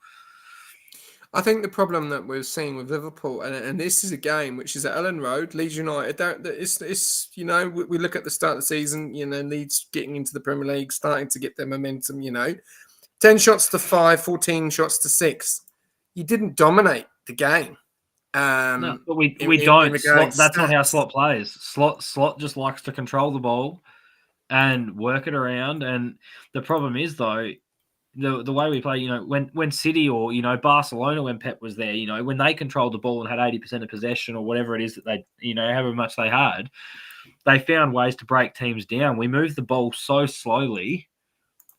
I think the problem that we're seeing with Liverpool, and this is a game which is at Ellen Road, Leeds United. It's we look at the start of the season, Leeds getting into the Premier League, starting to get their momentum. 10 shots to 5, 14 shots to 6. You didn't dominate the game. No, but we don't. That's not how Slot plays. Slot just likes to control the ball and work it around. And the problem is, though, the way we play, when City or, Barcelona, when Pep was there, when they controlled the ball and had 80% of possession or whatever it is that they, however much they had, they found ways to break teams down. We move the ball so slowly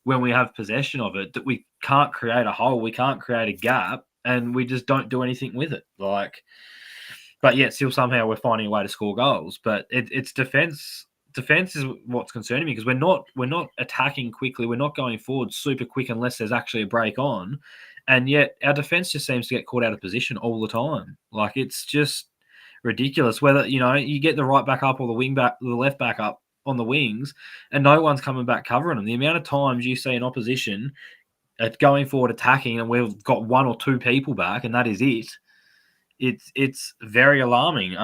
when we have possession of it that we can't create a hole, we can't create a gap, and we just don't do anything with it. But yet still somehow we're finding a way to score goals. But it's defense. Defense is what's concerning me because we're not attacking quickly. We're not going forward super quick unless there's actually a break on. And yet our defense just seems to get caught out of position all the time. Like, it's just ridiculous. Whether, you get the right back up or the left back up on the wings and no one's coming back covering them. The amount of times you see an opposition going forward attacking and we've got 1 or 2 people back and that is it. It's very alarming.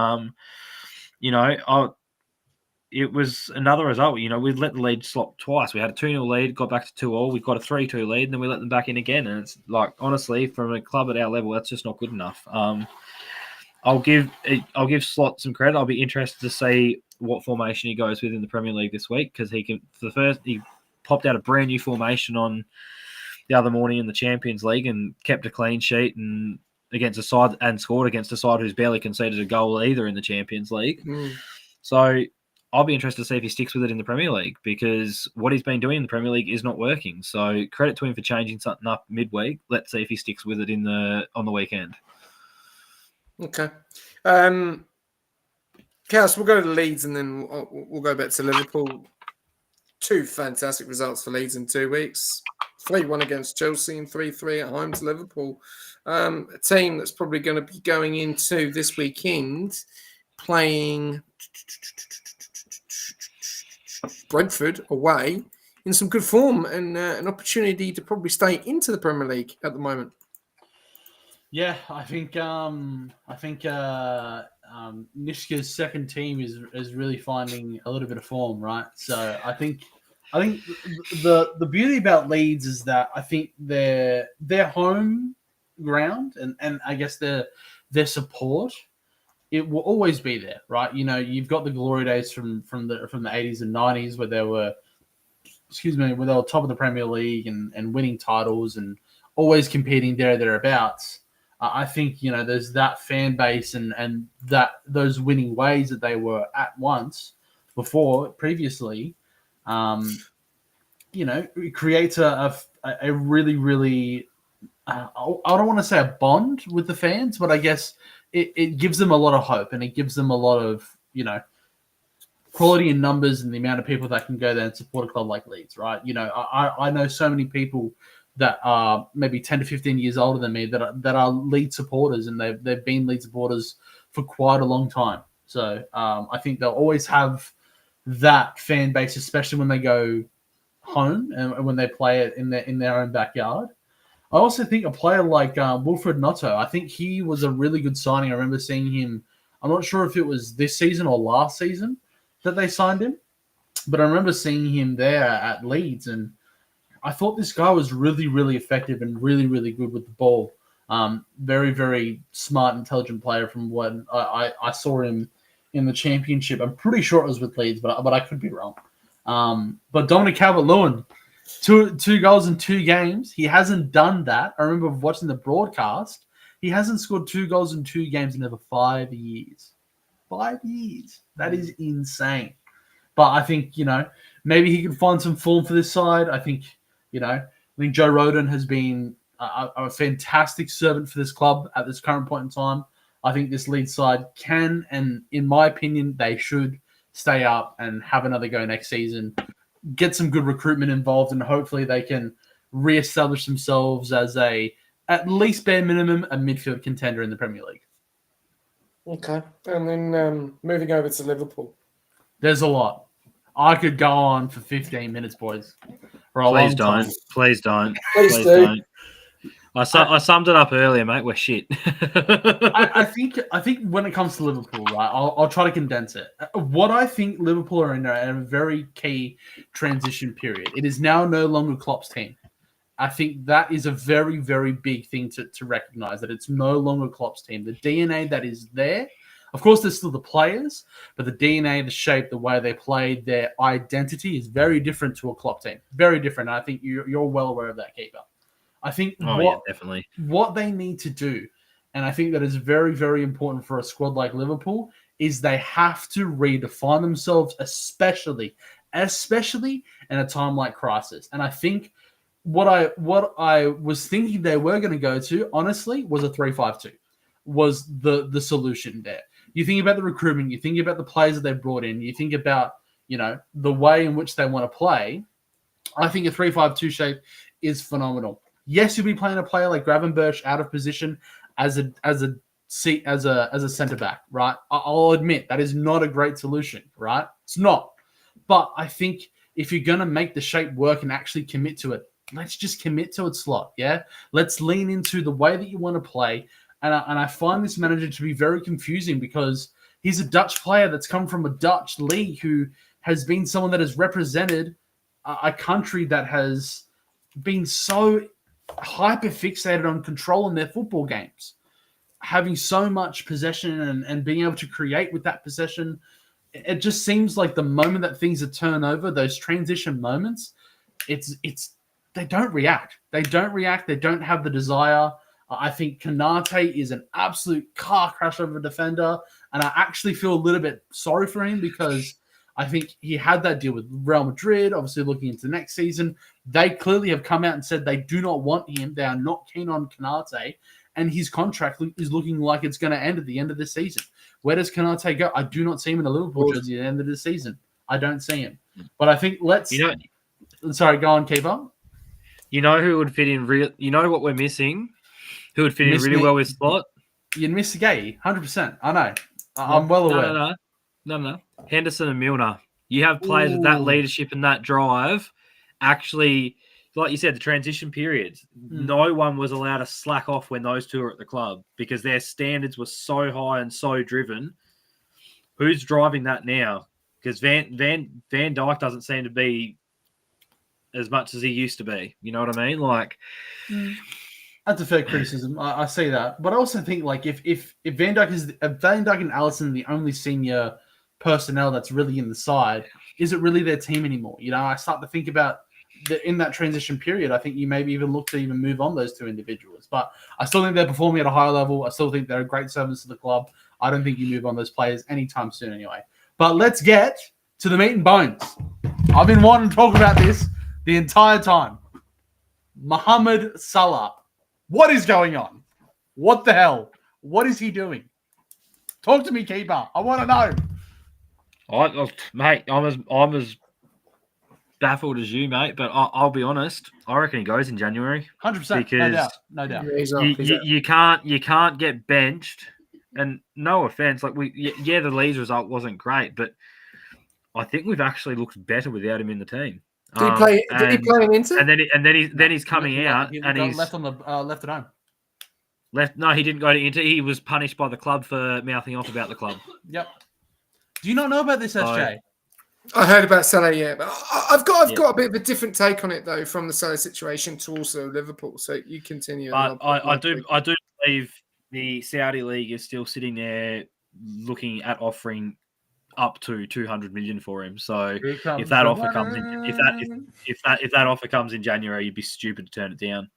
It was another result. We'd let the lead slop twice. We had a 2-0 lead, got back to 2-2. We've got a 3-2 lead, and then we let them back in again. And it's like, honestly, from a club at our level, that's just not good enough. I'll give Slot some credit. I'll be interested to see what formation he goes with in the Premier League this week because he popped out a brand new formation on the other morning in the Champions League and kept a clean sheet and against a side and scored against a side who's barely conceded a goal either in the Champions League. So I'll be interested to see if he sticks with it in the Premier League because what he's been doing in the Premier League is not working. So credit to him for changing something up midweek. Let's see if he sticks with it on the weekend. Okay. Chaos, we'll go to Leeds and then we'll go back to Liverpool. 2 fantastic results for Leeds in 2 weeks. 3-1 against Chelsea and 3-3 at home to Liverpool. A team that's probably going to be going into this weekend playing Brentford away in some good form and an opportunity to probably stay into the Premier League at the moment. Yeah, I think Nishka's second team is really finding a little bit of form, right? So I think the beauty about Leeds is that I think their home ground and I guess their support, it will always be there, right? You've got the glory days from the 80s and 90s where there were when they were top of the Premier League and winning titles and always competing thereabouts. I think there's that fan base and that those winning ways that they were at once previously. It creates a really, really, I don't want to say a bond with the fans, but I guess it gives them a lot of hope and it gives them a lot of, quality in numbers and the amount of people that can go there and support a club like Leeds, right? I know so many people that are maybe 10 to 15 years older than me that are Leeds supporters, and they've been Leeds supporters for quite a long time. So I think they'll always have that fan base, especially when they go home and when they play it in their own backyard. I also think a player like Wilfred Gnonto, I think he was a really good signing. I remember seeing him. I'm not sure if it was this season or last season that they signed him, but I remember seeing him there at Leeds, and I thought this guy was really, really effective and really, really good with the ball. Very, very smart, intelligent player from what I saw him in the Championship. I'm pretty sure it was with Leeds, but I could be wrong. But Dominic Calvert-Lewin, two goals in 2 games. He hasn't done that. I remember watching the broadcast. He hasn't scored 2 goals in 2 games in over 5 years. 5 years. That is insane. But I think, maybe he can find some form for this side. I think Joe Rodon has been a fantastic servant for this club at this current point in time. I think this Leeds side can, and in my opinion, they should stay up and have another go next season, get some good recruitment involved, and hopefully they can reestablish themselves as at least bare minimum, a midfield contender in the Premier League. Okay. And then moving over to Liverpool. There's a lot. I could go on for 15 minutes, boys. Please don't. Please don't. Please do. I summed it up earlier, mate. We're shit. I think when it comes to Liverpool, right, I'll try to condense it. What I think Liverpool are in a very key transition period. It is now no longer Klopp's team. I think that is a very, very big thing to recognize, that it's no longer Klopp's team. The DNA that is there, of course, there's still the players, but the DNA, the shape, the way they play, their identity is very different to a Klopp team. Very different. And I think you're well aware of that, Keeper. I think definitely what they need to do, and I think that is very, very important for a squad like Liverpool, is they have to redefine themselves, especially in a time like crisis. And I think what I was thinking they were going to go to, honestly, was a 3-5-2, was the solution there. You think about the recruitment, you think about the players that they brought in, you think about, the way in which they want to play. I think a 3-5-2 shape is phenomenal. Yes, you'll be playing a player like Gravenberch out of position as a centre back, right? I'll admit that is not a great solution, right? It's not. But I think if you're going to make the shape work and actually commit to it, let's just commit to it, Slot. Yeah, let's lean into the way that you want to play. And I find this manager to be very confusing because he's a Dutch player that's come from a Dutch league who has been someone that has represented a country that has been so hyper fixated on controlling their football games, having so much possession and being able to create with that possession. It just seems like the moment that things are turned over, those transition moments, they don't react. They don't have the desire. I think Konate is an absolute car crash of a defender, and I actually feel a little bit sorry for him because I think he had that deal with Real Madrid, obviously looking into next season. They clearly have come out and said they do not want him. They are not keen on Konate, and his contract is looking like it's going to end at the end of this season. Where does Konate go? I do not see him in a Liverpool jersey at the end of the season. I don't see him. But I think sorry, go on, keeper. You know who would fit in you know what we're missing? Who would fit in really well with Slot? You'd miss Gay, 100%. I know. I'm well aware. No. Henderson and Milner. You have players with that leadership and that drive. Actually, like you said, the transition periods. No one was allowed to slack off when those two were at the club because their standards were so high and so driven. Who's driving that now? Because Van Dijk doesn't seem to be as much as he used to be. You know what I mean? That's a fair criticism. I see that, but I also think like if Van Dijk and Alisson are the only senior personnel that's really in the side, is it really their team anymore? I start to think about in that transition period, I think you maybe even look to even move on those two individuals. But I still think they're performing at a high level. I still think they're a great service to the club. I don't think you move on those players anytime soon anyway. But let's get to the meat and bones. I've been wanting to talk about this the entire time. Mohamed Salah. What is going on? What the hell? What is he doing? Talk to me, keeper. I want to know. Mate, I'm as baffled as you, mate. But I'll be honest. I reckon he goes in January. 100%. Because no doubt. You can't get benched. And no offense, like the Leeds result wasn't great, but I think we've actually looked better without him in the team. Did he play in Inter? And then he's coming out and he's left on the left at home. Left. No, he didn't go to Inter. He was punished by the club for mouthing off about the club. Yep. Do you not know about this, SJ? I heard about Salah, yeah, but I've got a bit of a different take on it though, from the Salah situation to also Liverpool. So you continue. But I do believe the Saudi league is still sitting there looking at offering up to 200 million for him. So if that offer comes in, if that offer comes in January, you'd be stupid to turn it down.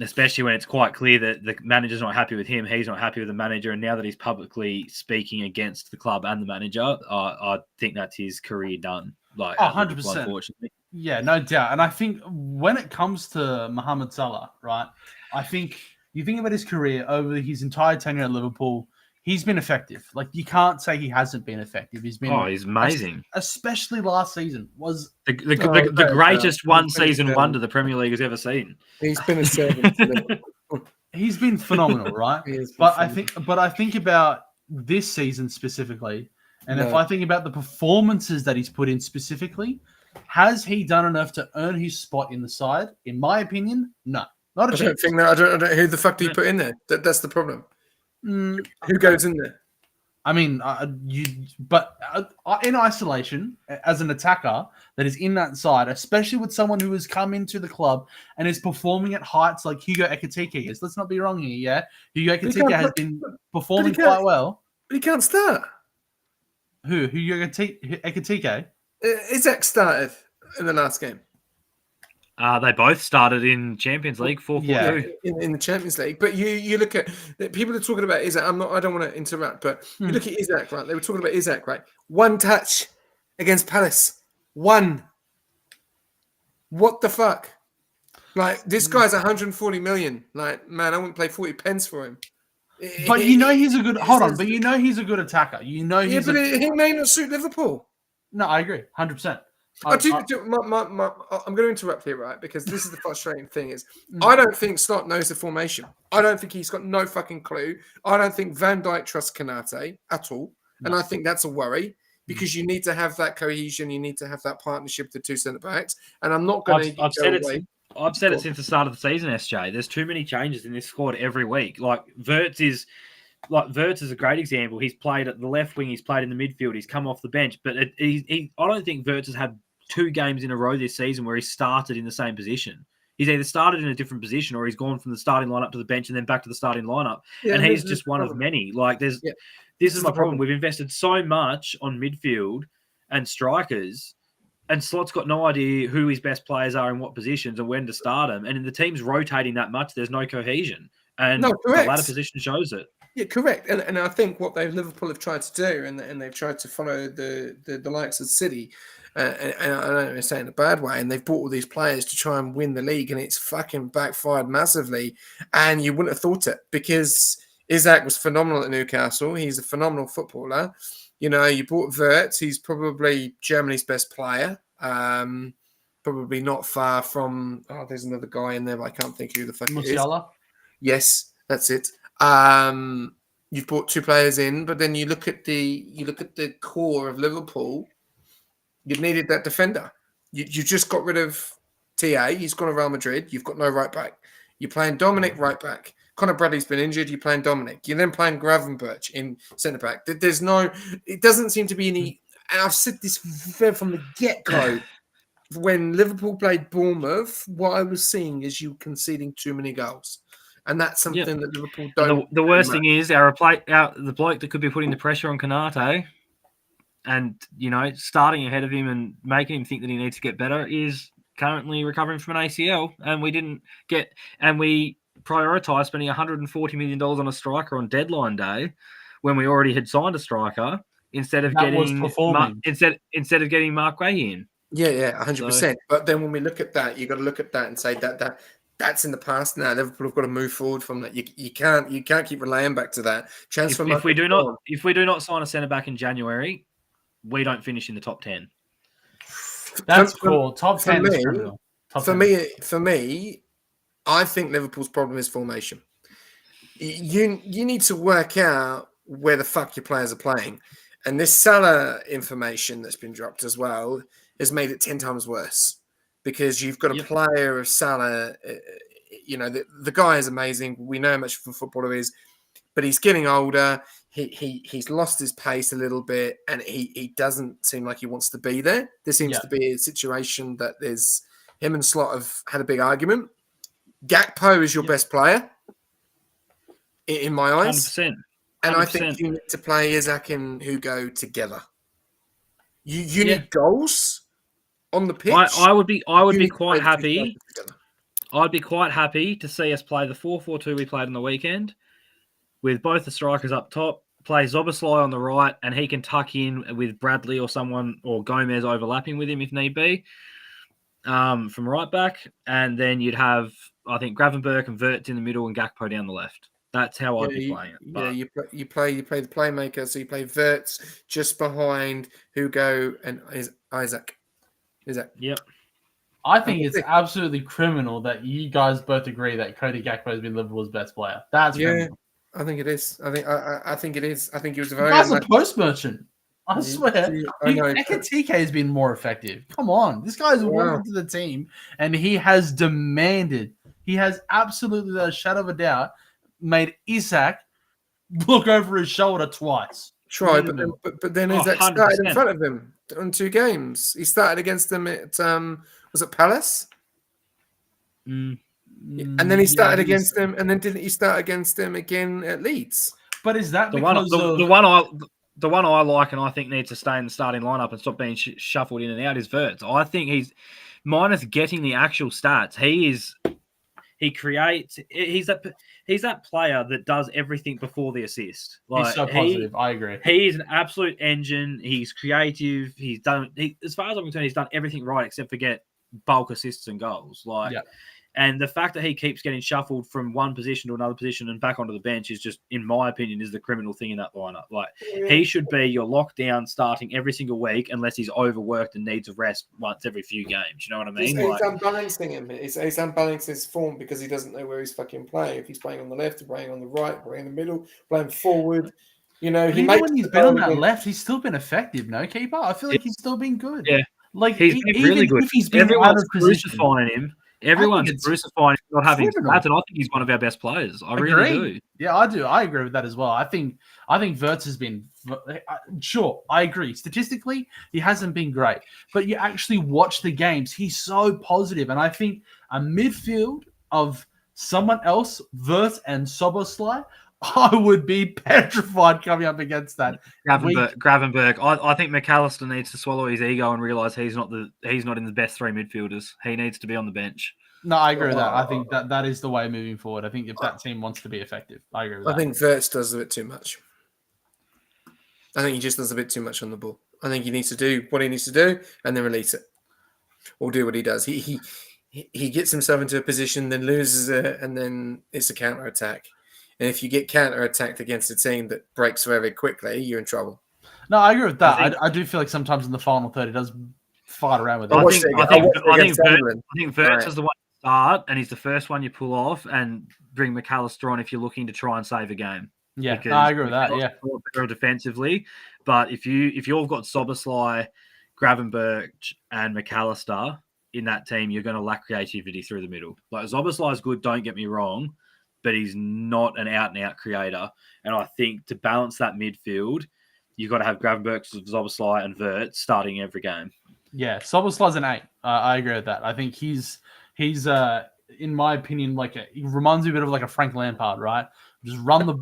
Especially when it's quite clear that the manager's not happy with him, he's not happy with the manager, and now that he's publicly speaking against the club and the manager, I think that's his career done. 100%. Unfortunately. Yeah, no doubt. And I think when it comes to Mohamed Salah, right, I think you think about his career over his entire tenure at Liverpool, he's been effective. Like, you can't say he hasn't been effective. He's amazing. Especially last season was the greatest one-season wonder the Premier League has ever seen. He's been a servant. He's been phenomenal, right? I think about this season specifically, and if I think about the performances that he's put in specifically, has he done enough to earn his spot in the side? In my opinion, no. Not a chance. I don't think that. I don't who the fuck do you put in there? That's the problem. Who goes in there? I mean, in isolation, as an attacker that is in that side, especially with someone who has come into the club and is performing at heights like Hugo Ekitike is. Let's not be wrong here, yeah? Hugo Ekitike has been performing quite well. But he can't start. Who? Hugo Ekitike? Isaac started in the last game. They both started in Champions League 4-4-2. In the Champions League. But you look at people are talking about Isaac. I don't want to interrupt, but you look at Isaac, right? They were talking about Isaac, right? One touch against Palace. One. What the fuck? Like, this guy's 140 million. Like, man, I wouldn't play 40 pence for him. But he's a good. Hold on, but he's a good attacker. He may not suit Liverpool. No, I agree, 100%. I'm going to interrupt here, right? Because this is the frustrating thing is I don't think Slot knows the formation. I don't think he's got no fucking clue. I don't think Van Dijk trusts Kanate at all. No. And I think that's a worry because you need to have that cohesion. You need to have that partnership with the two centre-backs. And I'm not going to I've said it since the start of the season, SJ. There's too many changes in this squad every week. Like, Wirtz is a great example. He's played at the left wing. He's played in the midfield. He's come off the bench. But I don't think Wirtz has had 2 games in a row this season where he started in the same position. He's either started in a different position or he's gone from the starting lineup to the bench and then back to the starting lineup. Yeah, and he's just one of many. Like, this is my problem. We've invested so much on midfield and strikers, and Slot's got no idea who his best players are in what positions and when to start them. And the team's rotating that much, there's no cohesion. And the latter position shows it. Yeah, correct. And I think what Liverpool have tried to do, and they've tried to follow the likes of City, and I don't say it in a bad way, and they've bought all these players to try and win the league, and it's fucking backfired massively. And you wouldn't have thought it because Isaac was phenomenal at Newcastle. He's a phenomenal footballer. You know, you bought Wirtz. He's probably Germany's best player. Probably not far from. Oh, there's another guy in there, but I can't think who the fuck it is. Yes, that's it. You've brought 2 players in, but then you look at the core of Liverpool. You needed that defender. You just got rid of TA. He's gone to Real Madrid. You've got no right back. You're playing Dominic right back. Conor Bradley's been injured. You're playing Dominic. You're then playing Gravenberch in centre back. There's no. It doesn't seem to be any. And I've said this from the get-go. When Liverpool played Bournemouth, what I was seeing is you conceding too many goals. And that's something that Liverpool And don't. the worst thing is the bloke that could be putting the pressure on Konate and, starting ahead of him and making him think that he needs to get better is currently recovering from an ACL. And we prioritised spending $140 million on a striker on deadline day when we already had signed a striker instead of getting Mark Way in. Yeah, 100%. But then when we look at that, you've got to look at that and say that's in the past now. Liverpool have got to move forward from that. You can't keep relying back to that. If we do not sign a centre back in January, we don't finish in the top 10. That's cool. Top 10 is criminal. For me, I think Liverpool's problem is formation. You need to work out where the fuck your players are playing. And this Salah information that's been dropped as well has made it 10 times worse because you've got a player of Salah. The guy is amazing. We know how much of a footballer he is, but he's getting older. He's lost his pace a little bit, and he doesn't seem like he wants to be there. There seems to be a situation that there's him and Slot have had a big argument. Gakpo is your best player in my eyes. 100%. And I think you need to play Isaac and Hugo together. You need goals on the pitch. I would be quite happy. I'd be quite happy to see us play the 4-4-2 we played on the weekend with both the strikers up top, play Zoboslai on the right, and he can tuck in with Bradley or someone or Gomez overlapping with him if need be from right back. And then you'd have, I think, Gravenberch and Wirtz in the middle and Gakpo down the left. That's how I'd be playing it. But... you play the playmaker, so you play Wirtz just behind Hugo and Isaac. Yep. I think it's absolutely criminal that you guys both agree that Cody Gakpo has been Liverpool's best player. That's criminal. I think it is. I think it is. I think he was a very. That's a post merchant. I swear. I know. Ekatike has been more effective. Come on, this guy's welcome to the team, and he has demanded. He has absolutely, without a shadow of a doubt, made Isaac look over his shoulder twice. But then Isaac started in front of him on 2 games. He started against them at was it Palace? And then he started against them, and then didn't he start against them again at Leeds? But is that the one I like and I think needs to stay in the starting lineup and stop being shuffled in and out is Wirtz. I think he's minus getting the actual stats. He creates. He's that player that does everything before the assist. He's so positive. I agree. He is an absolute engine. He's creative. As far as I'm concerned, he's done everything right except for get bulk assists and goals. And the fact that he keeps getting shuffled from one position to another position and back onto the bench is just, in my opinion, is the criminal thing in that lineup. He should be your lockdown starting every single week unless he's overworked and needs a rest once every few games. You know what I mean? He's unbalancing him. He's unbalancing his form because he doesn't know where he's fucking playing. If he's playing on the left, playing on the right, playing in the middle, playing forward. Even when he's been on that left, he's still been effective, no, keeper? I feel like he's still been good. Yeah. He's been really good. If he's been Everyone's crucifying him. Everyone's crucifying not having stats, and I think he's one of our best players. I really do. Yeah, I do. I agree with that as well. I think Wirtz has been sure. I agree. Statistically, he hasn't been great, but you actually watch the games. He's so positive, and I think a midfield of someone else, Wirtz and Soboslai, I would be petrified coming up against that. Gravenberch. I think McAllister needs to swallow his ego and realise he's not in the best 3 midfielders. He needs to be on the bench. No, I agree with that. I think that is the way moving forward. I think if that team wants to be effective, I agree with that. I think Wirtz does a bit too much. I think he just does a bit too much on the ball. I think he needs to do what he needs to do and then release it, or do what he does. He gets himself into a position, then loses it, and then it's a counter attack. And if you get counter-attacked against a team that breaks very quickly, you're in trouble. No, I agree with that. I do feel like sometimes in the final third, he does fight around with it. I think Wirtz is the one to start, and he's the first one you pull off and bring McAllister on if you're looking to try and save a game. Yeah, I agree with that. Yeah, better defensively, but if you've got Soboslai, Gravenberch, and McAllister in that team, you're going to lack creativity through the middle. Zoboslai is good. Don't get me wrong. But he's not an out-and-out creator. And I think to balance that midfield, you've got to have Gravenberch, Zoboslai, and Wirtz starting every game. Yeah, Soboslai's an 8. I agree with that. I think he's in my opinion, he reminds me a bit of like a Frank Lampard, right? Just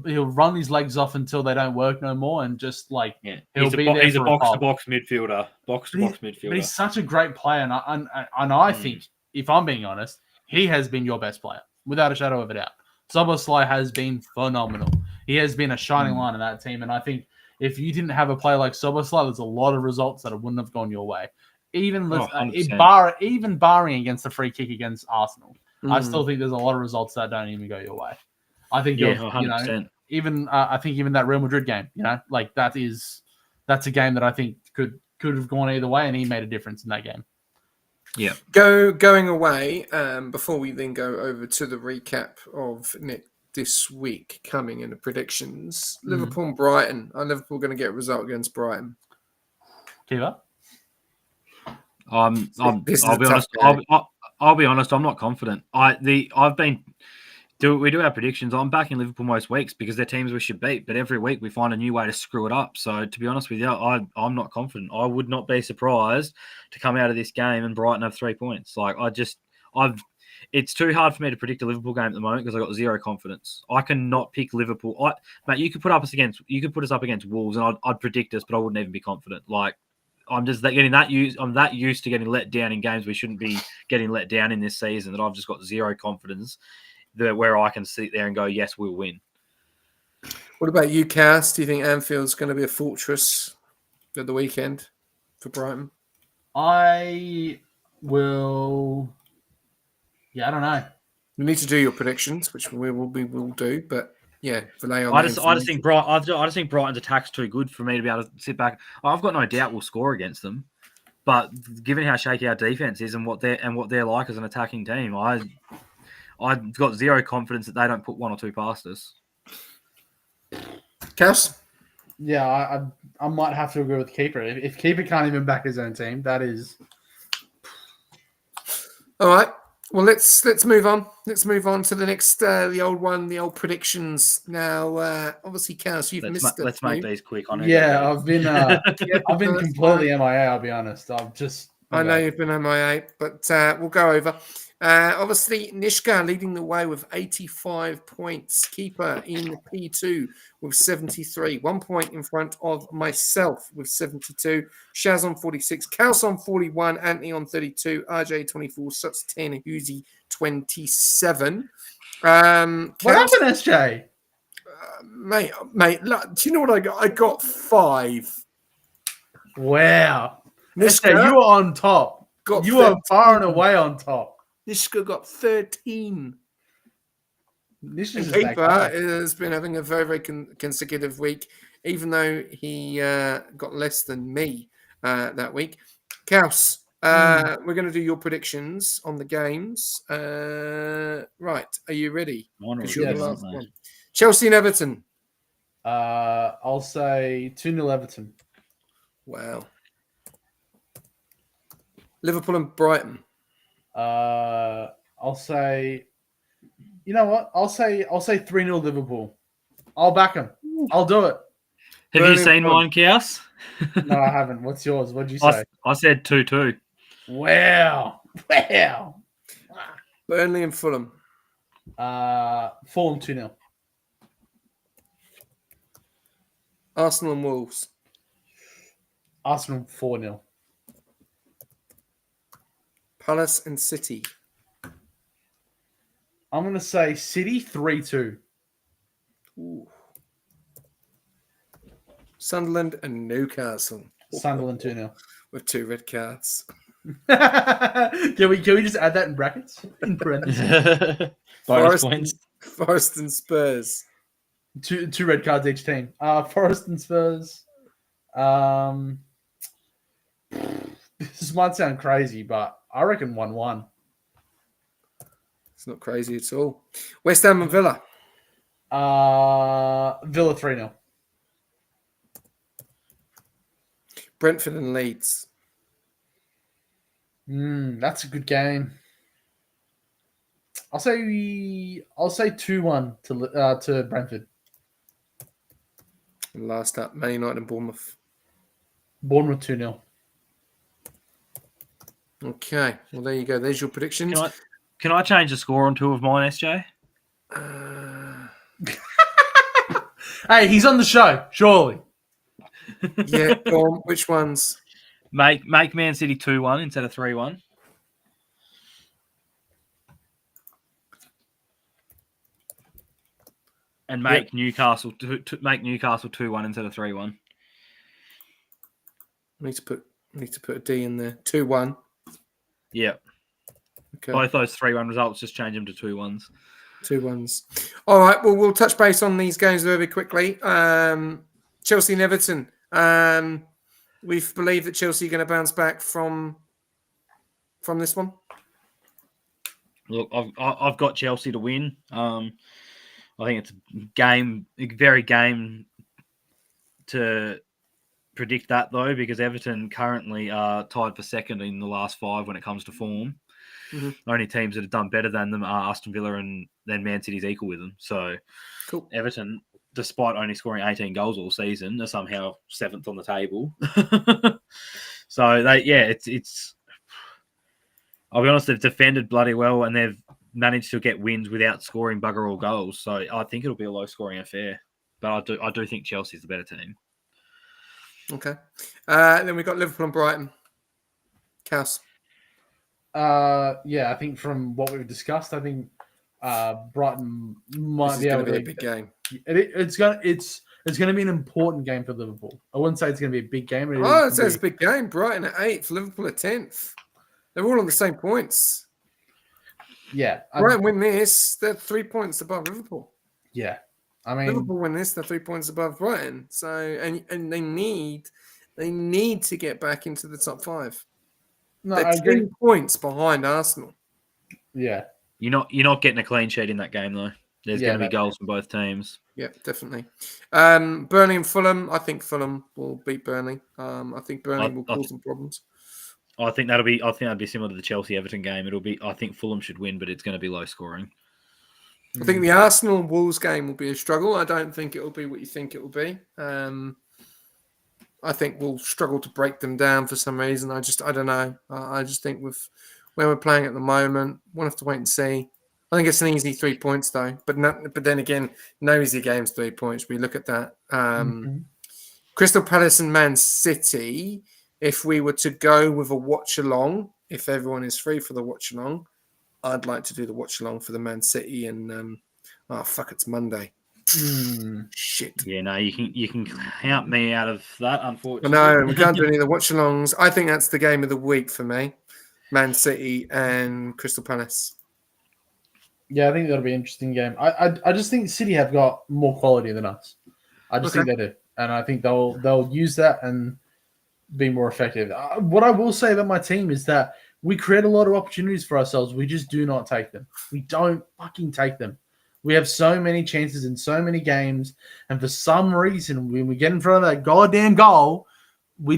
he'll run his legs off until they don't work no more, and just he'll be there. He's a for box-to-box midfielder. Box-to-box midfielder. But he's such a great player, and I think, if I'm being honest, he has been your best player without a shadow of a doubt. Szoboszlai has been phenomenal. He has been a shining line in that team, and I think if you didn't have a player like Szoboszlai, there's a lot of results that wouldn't have gone your way. Even barring against the free kick against Arsenal, I still think there's a lot of results that don't even go your way. I think even that Real Madrid game, that's a game that I think could have gone either way, and he made a difference in that game. Yeah. Going away, before we then go over to the recap of Nick this week coming in the predictions. Liverpool and Brighton. Are Liverpool going to get a result against Brighton? Kiva? I'll be honest. I'm not confident. We do our predictions. I'm backing Liverpool most weeks because they're teams we should beat, but every week we find a new way to screw it up. So to be honest with you, I'm not confident. I would not be surprised to come out of this game and Brighton have 3 points. It's too hard for me to predict a Liverpool game at the moment because I've got zero confidence. I cannot pick Liverpool. Mate, you could put us up against Wolves and I'd predict us, but I wouldn't even be confident. I'm just getting that used. I'm that used to getting let down in games we shouldn't be getting let down in this season that I've just got zero confidence where I can sit there and go, yes, we'll win. What about you, Cass? Do you think Anfield's going to be a fortress at the weekend for Brighton? I will. Yeah, I don't know. We need to do your predictions, which we will do, but yeah, I just think Brighton's attack's too good for me to be able to sit back. I've got no doubt we'll score against them, but given how shaky our defense is and what they're like as an attacking team, I've got zero confidence that they don't put one or two past us. Cass? Yeah, I might have to agree with Keeper. If Keeper can't even back his own team, that is. All right. Well, let's move on. Let's move on to the next, the old predictions. Now, obviously, Cass, you've missed it. Let's make these quick. I've been completely MIA. I'll be honest. I know you've been MIA, but we'll go over. Obviously, Nishka leading the way with 85 points. Keeper in P2 with 73. 1 point in front of myself with 72. Shaz on 46. Kaus on 41. Anthony on 32. RJ 24. Suts 10. Hoosie 27. What happened, SJ? Mate, look, do you know what I got? I got 5. Wow. Nishka, SJ, you are on top. You are far and away on top. Nishka got 13. Nishka's Keeper has been having a very, very consecutive week, even though he got less than me that week. Kaus, we're going to do your predictions on the games. Right, are you ready? Yes, you're the last one. Chelsea and Everton. I'll say 2-0 Everton. Wow. Liverpool and Brighton. I'll say, you know what? I'll say 3-0 Liverpool. I'll back him. I'll do it. Have you seen mine, Kaus? No, I haven't. What's yours? What did you say? I said 2-2. Wow. Burnley and Fulham. Fulham 2-0. Arsenal and Wolves. Arsenal 4-0. Palace and City. I'm going to say City 3-2. Ooh. Sunderland and Newcastle. Sunderland 2-0. With 2 red cards. Can we just add that in brackets? In parentheses. Forest and Spurs. Two red cards each team. Forest and Spurs. This might sound crazy, but I reckon 1-1. It's not crazy at all. West Ham and Villa. Villa 3-0. Brentford and Leeds. That's a good game. I'll say 2-1 to Brentford. And last up, Man United and Bournemouth. Bournemouth 2-0. Okay, well there you go. There's your predictions. Can I change the score on two of mine, SJ? Hey, he's on the show, surely. Yeah, go on. Which ones? Make Man City 2-1 instead of 3-1. And make Newcastle make Newcastle 2-1 instead of 3-1. I need to put a D in there. 2-1. Yeah. Okay. Both those 3-1 results, just change them to 2-1s. 2-1s. All right. Well, we'll touch base on these games very quickly. Chelsea and Everton. We believe that Chelsea are going to bounce back from this one. Look, I've got Chelsea to win. I think it's very game to predict that though, because Everton currently are tied for second in the last 5 when it comes to form. Mm-hmm. The only teams that have done better than them are Aston Villa, and then Man City's equal with them. So cool. Everton, despite only scoring 18 goals all season, are somehow 7th on the table. So it's. I'll be honest, they've defended bloody well, and they've managed to get wins without scoring bugger all goals. So I think it'll be a low-scoring affair. But I do think Chelsea's the better team. Okay. Then we've got Liverpool and Brighton. Cass. I think from what we've discussed, I think Brighton might be able to be a big game. It's going to be an important game for Liverpool. I wouldn't say it's going to be a big game. It says a big game. Brighton at 8th, Liverpool at 10th. They're all on the same points. Yeah. Brighton win this, they're 3 points above Liverpool. Yeah. I mean, Liverpool win this, they're 3 points above Brighton. So and they need to get back into the top 5. No, they're 10 points behind Arsenal. Yeah. You're not getting a clean sheet in that game though. There's going to be goals from both teams. Yeah, definitely. Burnley and Fulham. I think Fulham will beat Burnley. I think Burnley will cause some problems. I think that'd be similar to the Chelsea-Everton game. I think Fulham should win, but it's going to be low scoring. I think the Arsenal-Wolves game will be a struggle. I don't think it will be what you think it will be. I think we'll struggle to break them down for some reason. I don't know. I just think with where we're playing at the moment, we'll have to wait and see. I think it's an easy 3 points though. But then again, no easy games, 3 points. We look at that. Crystal Palace and Man City. If we were to go with a watch-along, if everyone is free for the watch-along, I'd like to do the watch-along for the Man City and it's Monday. Shit. Yeah, no, you can count me out of that, unfortunately. No, we can't do any of the watch-alongs. I think that's the game of the week for me. Man City and Crystal Palace. Yeah, I think that'll be an interesting game. I just think City have got more quality than us. I just think they do. And I think they'll use that and be more effective. What I will say about my team is that we create a lot of opportunities for ourselves. We just do not take them. We don't fucking take them. We have so many chances in so many games, and for some reason, when we get in front of that goddamn goal, our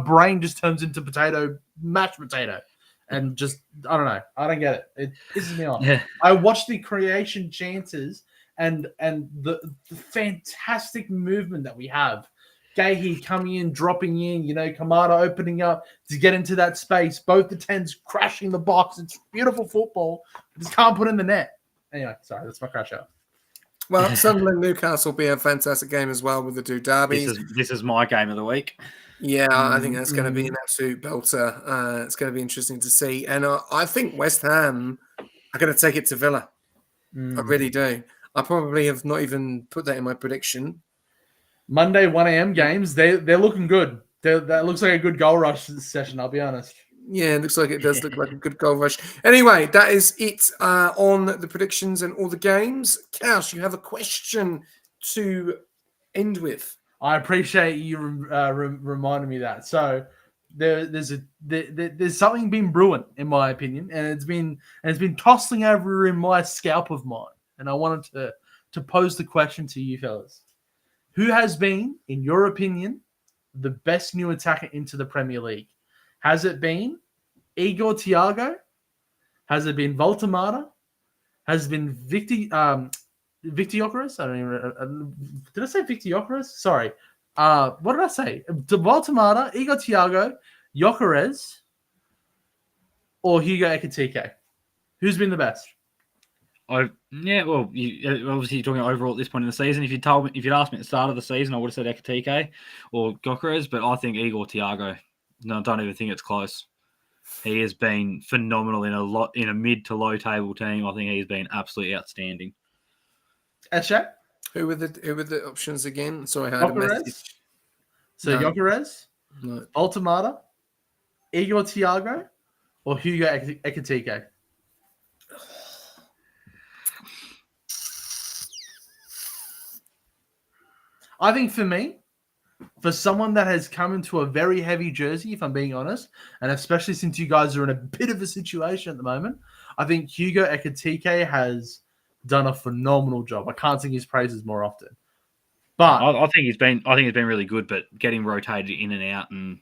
brain just turns into mashed potato, and just I don't know. I don't get it. It pisses me off. Yeah. I watch the creation chances and the fantastic movement that we have. Gahey coming in, dropping in, Kamada opening up to get into that space. Both the 10s crashing the box. It's beautiful football. Just can't put in the net. Anyway, sorry, that's my crash out. Well, Sunderland Newcastle will be a fantastic game as well with the two derbies. This is my game of the week. Yeah, I think that's going to be an absolute belter. It's going to be interesting to see. And I think West Ham are going to take it to Villa. I really do. I probably have not even put that in my prediction. Monday 1 a.m. games, they're looking good. That looks like a good goal rush session, I'll be honest. Yeah, it looks like it does look like a good goal rush. Anyway, that is it on the predictions and all the games. Cash, you have a question to end with. I appreciate you reminding me that. So there's something been brewing, in my opinion, and it's been tossing over in my scalp of mine. And I wanted to pose the question to you fellas. Who has been, in your opinion, the best new attacker into the Premier League? Has it been Igor Thiago? Has it been Voltemata? Has it been Victor Gyökeres? I don't even. Did I say Victor Gyökeres? Sorry. What did I say? Voltemata, Igor Thiago, Gyökeres, or Hugo Ekitike? Who's been the best? Well, obviously you're talking overall at this point in the season. If you'd asked me at the start of the season, I would have said Ekitike or Gyökeres, but I think Igor Thiago. No, I don't even think it's close. He has been phenomenal in a mid to low table team. I think he's been absolutely outstanding. Eshe? Who were the options again? Sorry, I had a message. So No. Gyökeres, No. Altamata, Igor Thiago, or Hugo Ekitike? I think for me, for someone that has come into a very heavy jersey, if I'm being honest, and especially since you guys are in a bit of a situation at the moment, I think Hugo Ekitike has done a phenomenal job. I can't sing his praises more often. But I think he's been really good, but getting rotated in and out and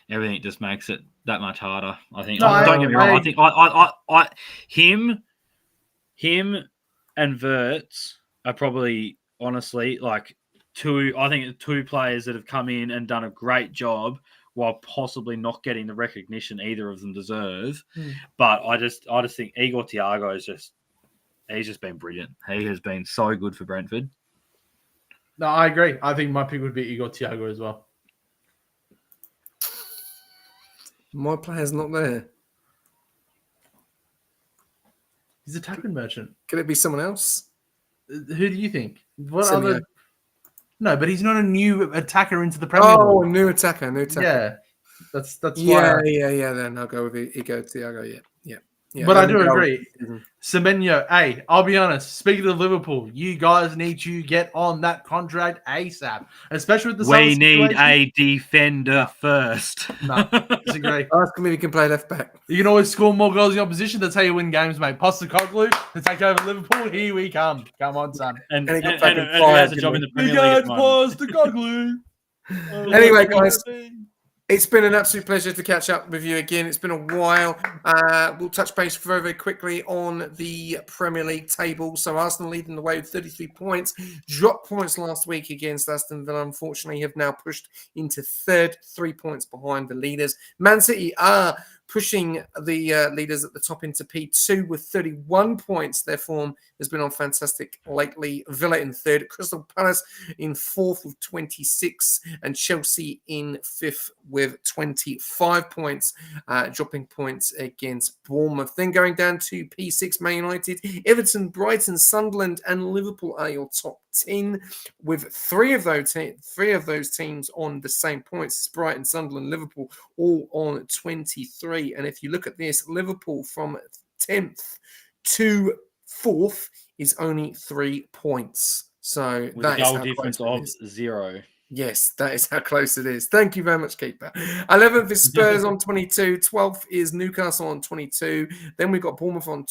everything just makes it that much harder. I think. No, Don't get me wrong. I think him and Wirtz are probably honestly like two players that have come in and done a great job while possibly not getting the recognition either of them deserve. But I just think Igor Thiago he's just been brilliant. He has been so good for Brentford. No, I agree. I think my pick would be Igor Thiago as well. My player's not there. He's a tackling merchant. Could it be someone else? Who do you think? What Semio. other? No, but he's not a new attacker into the Premier League. Oh, new attacker. Yeah, that's Yeah, why. yeah. Then I'll go with Igor Thiago. Yeah. But I do agree. Semenyo, hey, I'll be honest. Speaking of Liverpool, you guys need to get on that contract ASAP, especially with the We Suns need situation. a defender first. No, disagree. Ask him if he can play left back. You can always score more goals in your opposition. That's how you win games, mate. Postecoglou to take over Liverpool. Here we come. Come on, son. And he got he fucking has fired, a job in the We Premier League at got the moment. Postecoglou. Anyway, guys, it's been an absolute pleasure to catch up with you again. It's been a while. We'll touch base very, very quickly on the Premier League table. So Arsenal leading the way with 33 points. Dropped points last week against Aston Villa. Unfortunately, have now pushed into third, 3 points behind the leaders. Man City are pushing the leaders at the top into P2 with 31 points. Their form has been on fantastic lately. Villa in third, Crystal Palace in fourth with 26, and Chelsea in fifth with 25 points, dropping points against Bournemouth. Then going down to P6, Man United, Everton, Brighton, Sunderland, and Liverpool are your top 10, with three of those teams on the same points as Brighton, Sunderland, Liverpool, all on 23. And if you look at this, Liverpool from 10th to 4th is only 3 points. So With that a is goal how difference close it of is. 0. Yes, that is how close it is. Thank you very much, Keeper. 11th is Spurs on 22. 12th is Newcastle on 22. Then we've got Bournemouth on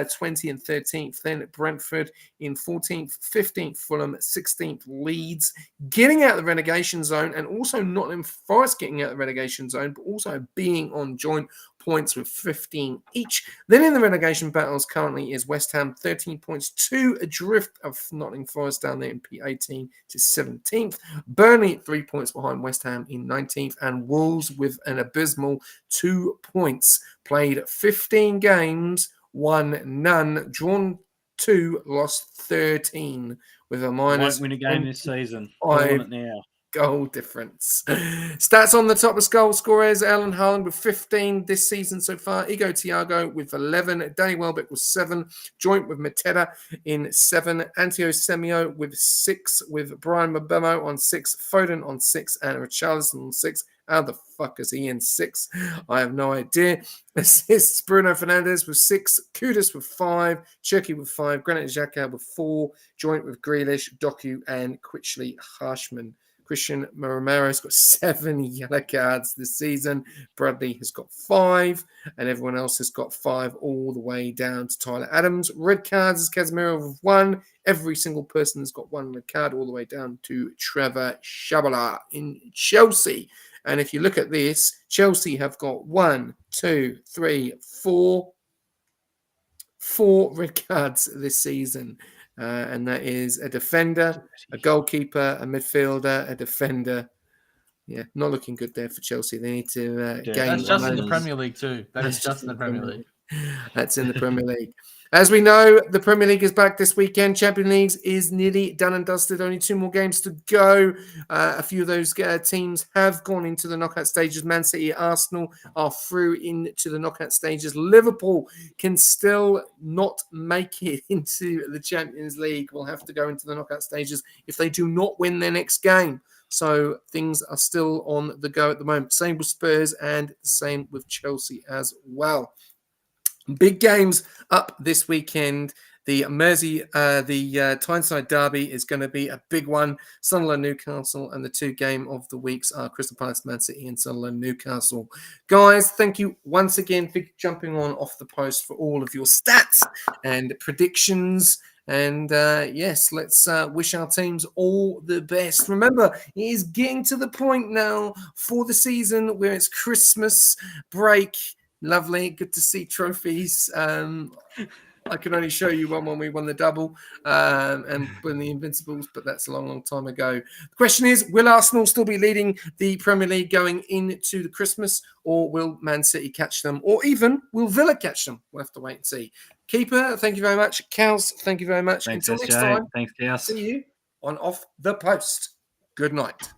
20 and 13th. Then Brentford in 14th. 15th, Fulham. 16th, Leeds. Getting out of the relegation zone, and also Nottingham Forest getting out of the relegation zone, but also being on joint points with 15 each. Then in the relegation battles currently is West Ham, 13 points, 2 adrift of Nottingham Forest down there in P18 to 17th. Burnley 3 points behind West Ham in 19th, and Wolves with an abysmal 2 points. Played 15 games, won none, drawn 2, lost 13 with a minus. Won't win a game this season. 25 Calling it now. goal difference. Stats on the top of goal scorers: Erling Haaland with 15 this season so far. Igor Thiago with 11. Danny Welbeck with 7. Joint with Mateta in 7. Antio Semio with 6. With Brian Mbemo on 6. Foden on 6. And Richarlison on 6. How the fuck is he in 6? I have no idea. Assists: Bruno Fernandes with 6. Kudus with 5. Cherky with 5. Granit Xhaka with 4. Joint with Grealish, Doku, and Quitchley Harshman. Christian Romero's got 7 yellow cards this season. Bradley has got 5, and everyone else has got 5 all the way down to Tyler Adams. Red cards is Casemiro with 1. Every single person has got 1 red card all the way down to Trevor Shabala in Chelsea. And if you look at this, Chelsea have got 1, 2, 3, 4 red cards this season. And that is a defender, a goalkeeper, a midfielder, a defender, Yeah, not looking good there for Chelsea. They need to Yeah, gain. That's just in the Those- Premier League too. That is just in the Premier League. That's in the Premier League. As we know, the Premier League is back this weekend. Champions League is nearly done and dusted. Only 2 more games to go. A few of those teams have gone into the knockout stages. Man City, Arsenal are through into the knockout stages. Liverpool can still not make it into the Champions League. Will have to go into the knockout stages if they do not win their next game. So things are still on the go at the moment. Same with Spurs and the same with Chelsea as well. Big games up this weekend. The Tyneside Derby is going to be a big one. Sunderland, Newcastle, and the 2 game of the weeks are Crystal Palace, Man City, and Sunderland, Newcastle. Guys, thank you once again for jumping on off the post for all of your stats and predictions. And yes, let's wish our teams all the best. Remember, it is getting to the point now for the season where it's Christmas break. Lovely. Good to see trophies. I could only show you one when we won the double and win the Invincibles, but that's a long, long time ago. The question is, will Arsenal still be leading the Premier League going into the Christmas, or will Man City catch them, or even will Villa catch them? We'll have to wait and see. Keeper, thank you very much. Cows, thank you very much. Thanks, Until next SJ. time, Thanks, Chaos. see you on Off the Post. Good night.